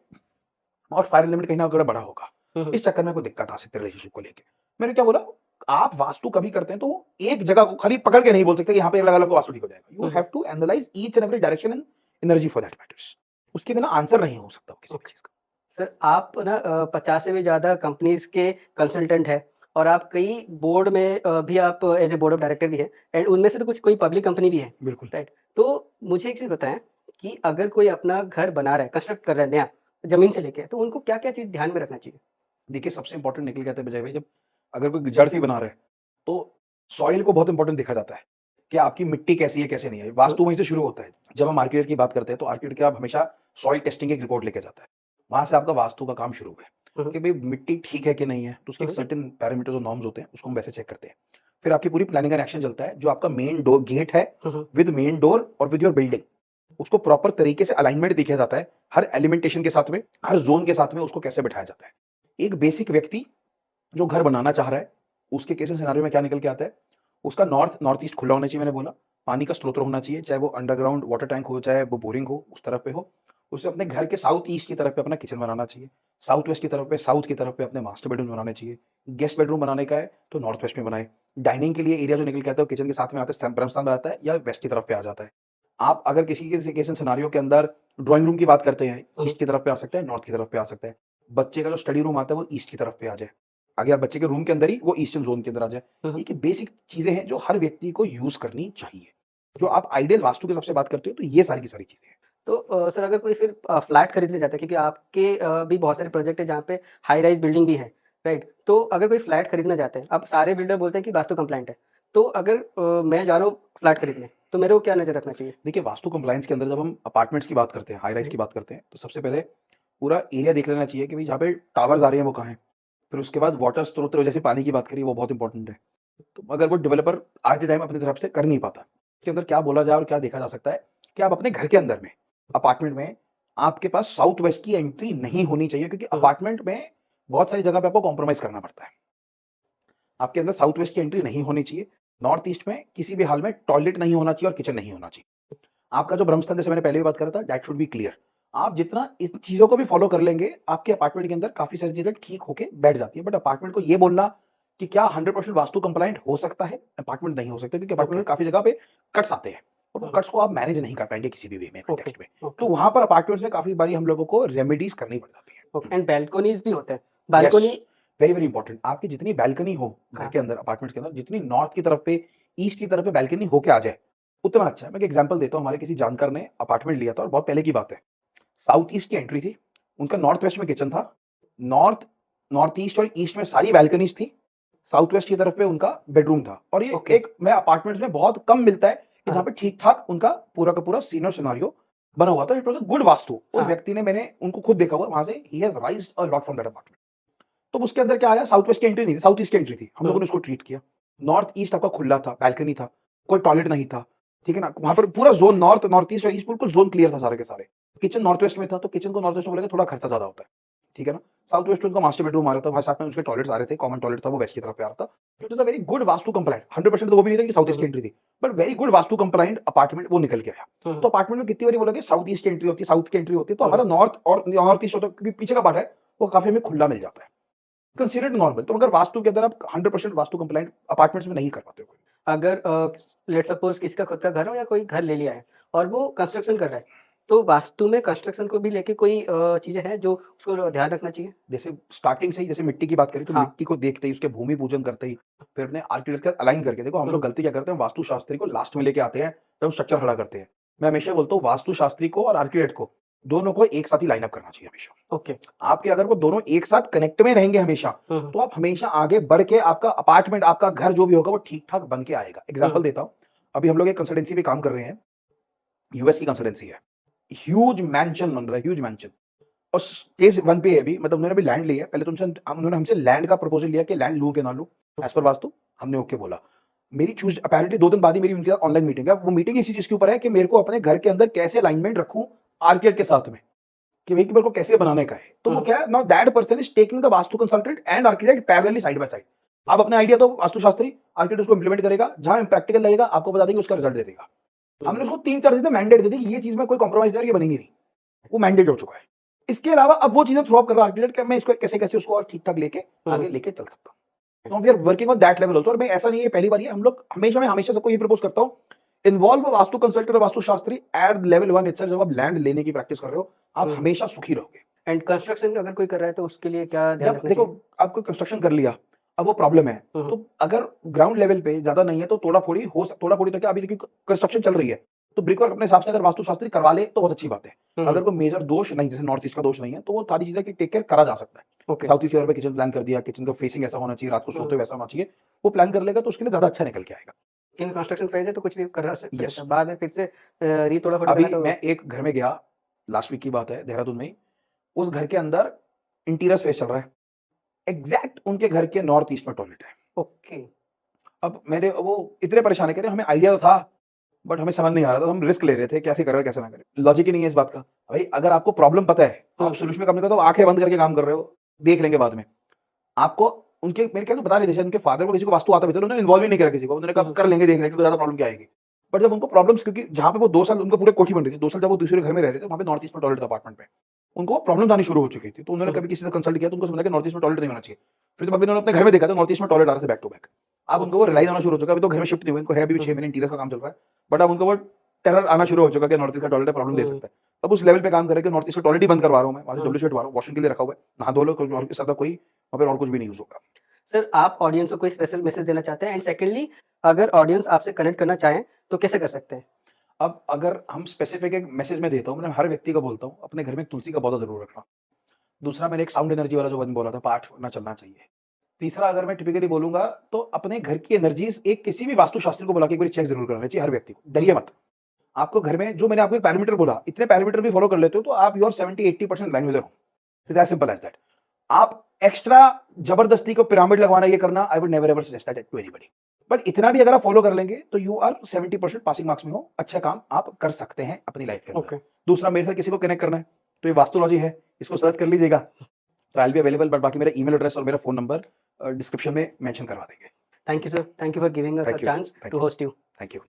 और फायर लिमिट कहीं ना कहीं बड़ा होगा, इस चक्कर में कोई दिक्कत आ सकती है रिलेशनशिप को लेके। मैंने क्या बोला, आप वास्तु कभी करते हैं तो एक जगह को खाली पकड़ के नहीं बोल सकते कि यहाँ पे लगा लो तो वास्तु ठीक हो जाएगा। You have to analyse each and every direction and energy for that matters. उसके बिना आंसर नहीं हो सकता किसी भी चीज का। सर आप ना 50 से भी ज़्यादा कंपनीज के कंसल्टेंट है और आप कई बोर्ड में भी आप as a board of director भी है, एंड उनमें से तो कुछ कोई पब्लिक कंपनी भी है, बिल्कुल राइट? तो मुझे एक चीज़ बताएं कि अगर कोई अपना घर बना रहा है, कंस्ट्रक्ट कर रहा है नया, जमीन से लेके, तो उनको क्या क्या चीज़ ध्यान में रखना चाहिए? देखिए सबसे इंपॉर्टेंट निकल गया था विजय भाई, जब अगर कोई जड़ से ही बना रहा है तो सॉइल को बहुत इंपॉर्टेंट देखा जाता है कि आपकी मिट्टी कैसी है कैसे नहीं है। वास्तु वहीं से शुरू होता है। जब हम आर्किटेक्ट की बात करते हैं तो आर्किटेक्ट के आप हमेशा सॉइल टेस्टिंग की एक रिपोर्ट लेके जाता है, वहां से आपका वास्तु का काम शुरू है कि भाई मिट्टी ठीक है कि नहीं है, तो उसके सर्टेन पैरामीटर्स और नॉर्म्स होते हैं, उसको हम वैसे चेक करते हैं। फिर आपकी पूरी प्लानिंग एंड एक्शन चलता है, जो आपका मेन डोर गेट है विद मेन डोर और विद योर बिल्डिंग, उसको प्रॉपर तरीके से अलाइनमेंट देखा जाता है, हर एलिमेंटेशन के साथ में, हर जोन के साथ में उसको कैसे बैठाया जाता है। एक बेसिक व्यक्ति जो घर बनाना चाह रहा है, उसके केस सिनेरियो में क्या निकल के आता है, उसका नॉर्थ ईस्ट खुला होना चाहिए। मैंने बोला पानी का स्रोत होना चाहिए, चाहे वो अंडरग्राउंड वाटर टैंक हो, चाहे वो बोरिंग हो, उस तरफ पे हो। उसे अपने घर के साउथ ईस्ट की तरफ पे अपना किचन बनाना चाहिए, साउथ वेस्ट की तरफ पे, साउथ की तरफ पे अपने मास्टर बेडरूम बनाने चाहिए। गेस्ट बेडरूम बनाने का है तो नॉर्थ वेस्ट में बनाए। डाइनिंग के लिए एरिया जो निकल के आता है किचन के साथ में आता है, ब्रह्मस्थान आता है या वेस्ट की तरफ पे आ जाता है। आप अगर किसी के केस सिनेरियो के अंदर ड्राइंग रूम की बात करते हैं, ईस्ट की तरफ पे आ सकता है, नॉर्थ की तरफ पे आ सकता है। बच्चे का जो स्टडी रूम आता है वो ईस्ट की तरफ पे आ जाए, आगे आप बच्चे के रूम के अंदर ही वो ईस्टर्न जोन के अंदर आ जाए। ये कि बेसिक चीजें हैं जो हर व्यक्ति को यूज करनी चाहिए। जो आप आइडियल वास्तु के सबसे बात करते हो तो ये सारी की सारी चीजें हैं। तो सर अगर कोई फिर फ्लैट खरीदने जाता है, क्योंकि आपके भी बहुत सारे प्रोजेक्ट है जहाँ पे हाई राइज बिल्डिंग भी है, राइट? तो अगर कोई फ्लैट खरीदना चाहते हैं, अब सारे बिल्डर बोलते हैं कि वास्तु कंप्लाइंट है, तो अगर मैं जा रहा हूँ फ्लैट खरीदने, तो मेरे को क्या नजर रखना चाहिए? देखिए, वास्तु कंप्लायंस के अंदर जब हम अपार्टमेंट्स की बात करते हैं, हाई राइज की बात करते हैं, तो सबसे पहले पूरा एरिया देख लेना चाहिए कि भाई जहाँ पे टावर्स आ रहे हैं वो कहाँ है। फिर उसके बाद वाटर स्रोत, जैसे पानी की बात करिए, वो बहुत इंपॉर्टेंट है। तो अगर वो डेवलपर आज के टाइम अपनी तरफ से कर नहीं पाता, उसके अंदर क्या बोला जाए और क्या देखा जा सकता है कि आप अपने घर के अंदर में, अपार्टमेंट में, आपके पास साउथ वेस्ट की एंट्री नहीं होनी चाहिए, क्योंकि अपार्टमेंट में बहुत सारी जगह पे आपको कॉम्प्रोमाइज करना पड़ता है। आपके अंदर साउथ वेस्ट की एंट्री नहीं होनी चाहिए। नॉर्थ ईस्ट में किसी भी हाल में टॉयलेट नहीं होना चाहिए और किचन नहीं होना चाहिए। आपका जो ब्रह्मस्थान, जैसे मैंने पहले भी बात करा था, दैट शुड बी क्लियर। आप जितना इन चीजों को भी फॉलो कर लेंगे, आपके अपार्टमेंट के अंदर काफी सारी चीजें ठीक होके बैठ जाती है। बट अपार्टमेंट को ये बोलना कि क्या 100% वास्तु कंप्लाइंट हो सकता है, अपार्टमेंट नहीं हो सकता, क्योंकि अपार्टमेंट में काफी जगह पे कट्स आते हैं और वो कट्स को आप मैनेज नहीं कर पाएंगे किसी भी वे में, कॉन्टेक्स्ट में। तो वहां पर अपार्टमेंट्स में काफी बारी हम लोगों को रेमेडीज करनी पड़ जाती है। एंड बैल्कोनीज भी होते हैं, बालकोनी वेरी वेरी इंपॉर्टेंट। आपकी जितनी बैल्कनी हो घर के अंदर, अपार्टमेंट के अंदर, जितनी नॉर्थ की तरफ पे, ईस्ट की तरफ पे बैल्कनी होके आ जाए, उतना अच्छा है। मैं एक एग्जांपल देता हूँ। हमारे किसी जानकार ने अपार्टमेंट लिया था और बहुत पहले की बात है। साउथ ईस्ट की एंट्री थी, उनका नॉर्थ वेस्ट में किचन था। नॉर्थ नॉर्थ ईस्ट और ईस्ट में सारी बैल्कनीज थी, साउथ वेस्ट की तरफ पे उनका बेडरूम था। और ये Okay. एक मैं अपार्टमेंट्स में बहुत कम मिलता है कि जहाँ पे ठीक ठाक उनका पूरा का पूरा सीनियर सिनारियो बना हुआ था। It was a good vastu. उस हाँ। व्यक्ति ने, मैंने उनको खुद देखा हुआ वहां से, he has राइज्ड a lot from that apartment. तो उसके अंदर क्या आया, साउथ वेस्ट की एंट्री नहीं थी, साउथ ईस्ट की एंट्री थी। हम लोगों ने उसको ट्रीट किया। नॉर्थ ईस्ट आपका खुला था, बैल्कनी था, कोई टॉयलेट नहीं था, ठीक है ना। वहां पर पूरा जोन नॉर्थ, नॉर्थ ईस्ट और ईस्ट बिल्कुल जोन क्लियर था सारे के सारे। किचन नॉर्थ वेस्ट में था, तो किचन को नॉर्थ वेस्ट में बोलेगा थोड़ा खर्चा ज्यादा होता है, ठीक है ना। साउथ वेस्ट में उनका मास्टर बेडरूम आ रहा था, वहां साथ में उसके टॉयलेट्स आ रहे थे, कॉमन टॉयलेट था, वो वेस्ट की तरफ पे आ रहा था। It was a very good vastu complaint. 100% तो वो भी नहीं था कि साउथ ईस्ट की एंट्री थी, but very good vastu complaint apartment वो निकल के आया। तो अपार्टमेंट में कितनी बार बोला कि साउथ ईस्ट की एंट्री होती है, साउथ की एंट्री होती है, तो हमारा नॉर्थ और नॉर्थ ईस्ट होता है, क्योंकि पीछे का पार्ट है वो काफी हमें खुला मिल जाता है, कंसीडर्ड नॉर्मल। तो अगर वास्तु के अंदर आप 100% वास्तु कंप्लाइंट अपार्टमेंट्स में नहीं कर पाते हो। अगर लेट्स सपोज किसी का खुद का घर हो या कोई घर ले लिया है और वो कंस्ट्रक्शन कर रहा है, तो वास्तु में कंस्ट्रक्शन को भी लेके कोई चीजें हैं जो उसको ध्यान रखना चाहिए? जैसे स्टार्टिंग से ही, जैसे मिट्टी की बात करें तो हाँ। मिट्टी को देखते ही, उसके भूमि पूजन करते ही, फिर अपने आर्किटेक्ट का अलाइन करके, देखो हम लोग गलती क्या करते हैं, वास्तु शास्त्री को लास्ट में लेके आते हैं जब हम स्ट्रक्चर खड़ा करते हैं। मैं हमेशा बोलता हूँ वास्तु शास्त्री को और आर्किटेक्ट को, दोनों को एक साथ ही लाइन अप करना चाहिए हमेशा। ओके। आपके अगर वो दोनों एक साथ कनेक्ट में रहेंगे हमेशा, तो आप हमेशा आगे बढ़ के आपका अपार्टमेंट, आपका घर जो भी होगा वो ठीक ठाक बन के आएगा। एग्जाम्पल देता हूँ, अभी हम लोग एक कंसल्टेंसी पे काम कर रहे हैं, यूएस की कंसल्टेंसी है, ह्यूज मैंशन बन रहा है, ह्यूज मैंशन। और स्टेज 1 पे है अभी, मतलब उन्होंने अभी लैंड लिया है। पहले तो उन्होंने हमसे लैंड का प्रपोजल लिया कि लैंड लूं कि ना लूं, एज पर वास्तु। हमने ओके बोला। मेरी ट्यूसडे, अपैरेंटली 2 दिन बाद ही मेरी उनके साथ ऑनलाइन मीटिंग है। वो मीटिंग इसी चीज के ऊपर है कि मेरे को अपने घर के अंदर कैसे अलाइनमेंट रखूं आर्किटेक्ट के साथ में, कि भाई कि मेरे को कैसे बनाने का है। तो वो क्या है, now that person is taking the vastu consultant and architect parallelly side by side. आप अपना आइडिया तो वास्तुशास्त्री, आर्किटेक्ट उसको इंप्लीमेंट करेगा, जहां प्रैक्टिकल लगेगा आपको बता देंगे, उसका रिजल्ट दे देगा। हमने उसको 3-4 चीजें मैंडेट दे दी कि ये चीज में कोई कॉम्प्रोमाइज नहीं, ये बनेगी नहीं, वो मैंडेट हो चुका है। इसके अलावा अब वो चीजें थ्रो अप कर रहा है आर्किटेक्ट कि मैं इसको कैसे कैसे उसको और ठीक ठाक लेके आगे लेके चल सकता हूँ। तो we are working on that level also. और मैं ऐसा नहीं है पहली बार, हम लोग हमेशा, मैं हमेशा सबको ये प्रपोज करता हूँ, इन्वॉल्व वास्तु कंसल्टेंट और vastu shastri at level 1 itself. जब आप लैंड लेने की प्रैक्टिस कर रहे हो, आप हमेशा सुखी रहोगे। एंड कंस्ट्रक्शन अगर कोई कर रहा है तो उसके लिए क्या ध्यान जब रखना देखो चाहिए? आपको कंस्ट्रक्शन कर लिया, अब वो प्रॉब्लम है, तो अगर ग्राउंड लेवल पे ज्यादा नहीं है तो थोड़ा फोड़ी हो, थोड़ा फोड़ी तो क्या, अभी देखिए कंस्ट्रक्शन चल रही है, तो ब्रिकवर्क अपने हिसाब से अगर वास्तुशास्त्री करवा ले तो बहुत अच्छी बात है। अगर कोई मेजर दोष नहीं, जैसे नॉर्थ ईस्ट का दोष नहीं है, तो वो सारी चीजें टेक केयर करा जा सकता है। ओके। साउथ ईस्ट पे किचन प्लान कर दिया, किचन का फेसिंग ऐसा होना चाहिए, रात को सोते हुए वैसा होना चाहिए, वो प्लान कर लेगा तो उसके लिए ज्यादा अच्छा निकल के आएगा। इन कंस्ट्रक्शन फेज है तो कुछ भी कर सकते Yes. हैं, बाद में फिर से री तोड़ा फोड़ी अभी करना तो मैं एक घर में गया, लास्ट वीक की बात है, देहरादून में ही। उस घर के अंदर इंटीरियर फेस चल रहा है, एग्जैक्ट उनके घर के नॉर्थ ईस्ट में टॉयलेट है। ओके। अब मेरे वो इतने परेशान है, कह रहे हमें आइडिया तो था बट हमें समझ नहीं आ रहा था, हम रिस्क ले रहे थे, कैसे कर रहे कैसे ना करें। लॉजिक ही नहीं है इस बात का। भाई अगर आपको प्रॉब्लम पता है, आप सोल्यूशन में काम नहीं करते, तो आंखें बंद करके काम कर रहे हो, देख लेंगे बाद में। आपको उनके, मेरे ख्याल में बता रहे थे, उनके फादर को किसी को वास्तु आता भी था, उन्होंने इन्वॉल्व ही नहीं करा किसी को, उन्होंने कहा कर लेंगे, देख लेंगे, ज्यादा प्रॉब्लम क्या आएगी। बट जब उनको प्रॉब्लम्स, क्योंकि जहाँ पे वो 2 साल उनको पूरे कोठी बन रही थी, 2 साल जब वो दूसरे घर में रह रहे थे, वहाँ पे नॉर्थ ईस्ट में टॉयलेट था अपार्टमेंट पे, उनको प्रॉब्लम आनी शुरू हो चुकी थी। तो उन्होंने कभी किसी से कंसल्ट किया तो उनको समझा कि नॉर्थ ईस्ट में टॉयलेट नहीं होना चाहिए। फिर जब अभी उन्होंने अपने घर में देखा तो नॉर्थ ईस्ट में टॉयलेट आ रहे थे बैक टू बैक। अब उनको वो रियलाइज आना शुरू हो चुका है। अभी तो घर में शिफ्ट नहीं हुए, इनको है अभी 6 महीने इंटीरियर का काम चल रहा है, बट अब उनको वो टेरर आना शुरू हो चुका है कि नॉर्थ ईस्ट का टॉयलेट प्रॉब्लम दे सकता है। अब उस लेवल पे काम करे कि नॉर्थ ईस्ट का टॉयलेट ही बंद करवा रहा हूँ मैं, वहाँ से डब्ल्यू शेट वॉशिंग के लिए रखा हुआ है, नहा धो लो, और इसके साथ कोई वहाँ पे और कुछ भी नहीं यूज होगा। सर आप ऑडियंस को कोई स्पेशल मैसेज देना चाहते हैं, एंड सेकेंडली अगर ऑडियंस आपसे कनेक्ट करना चाहें तो कैसे कर सकते हैं? अब अगर हम स्पेसिफिक एक मैसेज में देता हूँ, मैं हर व्यक्ति को बोलता हूँ अपने घर में एक तुलसी का पौधा जरूर रखना। दूसरा, मैंने एक साउंड एनर्जी वाला जो बंद बोला था, पाठ ना चलना चाहिए। तीसरा, अगर मैं टिपिकली बोलूंगा तो अपने घर की एनर्जीज एक किसी भी वास्तुशास्त्री को बुला के एक बार चेक जरूर कराना चाहिए हर व्यक्ति को, डरिए मत। आपको घर में जो मैंने आपको एक पैरामीटर बोला, इतने पैरामीटर भी फॉलो कर लेते हो तो आप योर 70-80% लाइन में हो। It's as simple as that. आप एक्स्ट्रा जबरदस्ती को पिरामिड लगवाना, ये करना, I would never ever suggest that to anybody. But इतना भी अगर आप फॉलो कर लेंगे तो यू आर 70% पासिंग मार्क्स में हो, अच्छा काम आप कर सकते हैं अपनी लाइफ के अंदर। ओके, दूसरा, मेरे साथ किसी को कनेक्ट करना है तो ये वास्तुलॉजी है, इसको सर्च कर लीजिएगा, तो I will be available. But बाकी मेरा ईमेल एड्रेस और मेरा फोन नंबर डिस्क्रिप्शन में मेंशन करवा देंगे। Thank you sir, thank you for giving us a thank you, chance thank to you, host you. Thank you.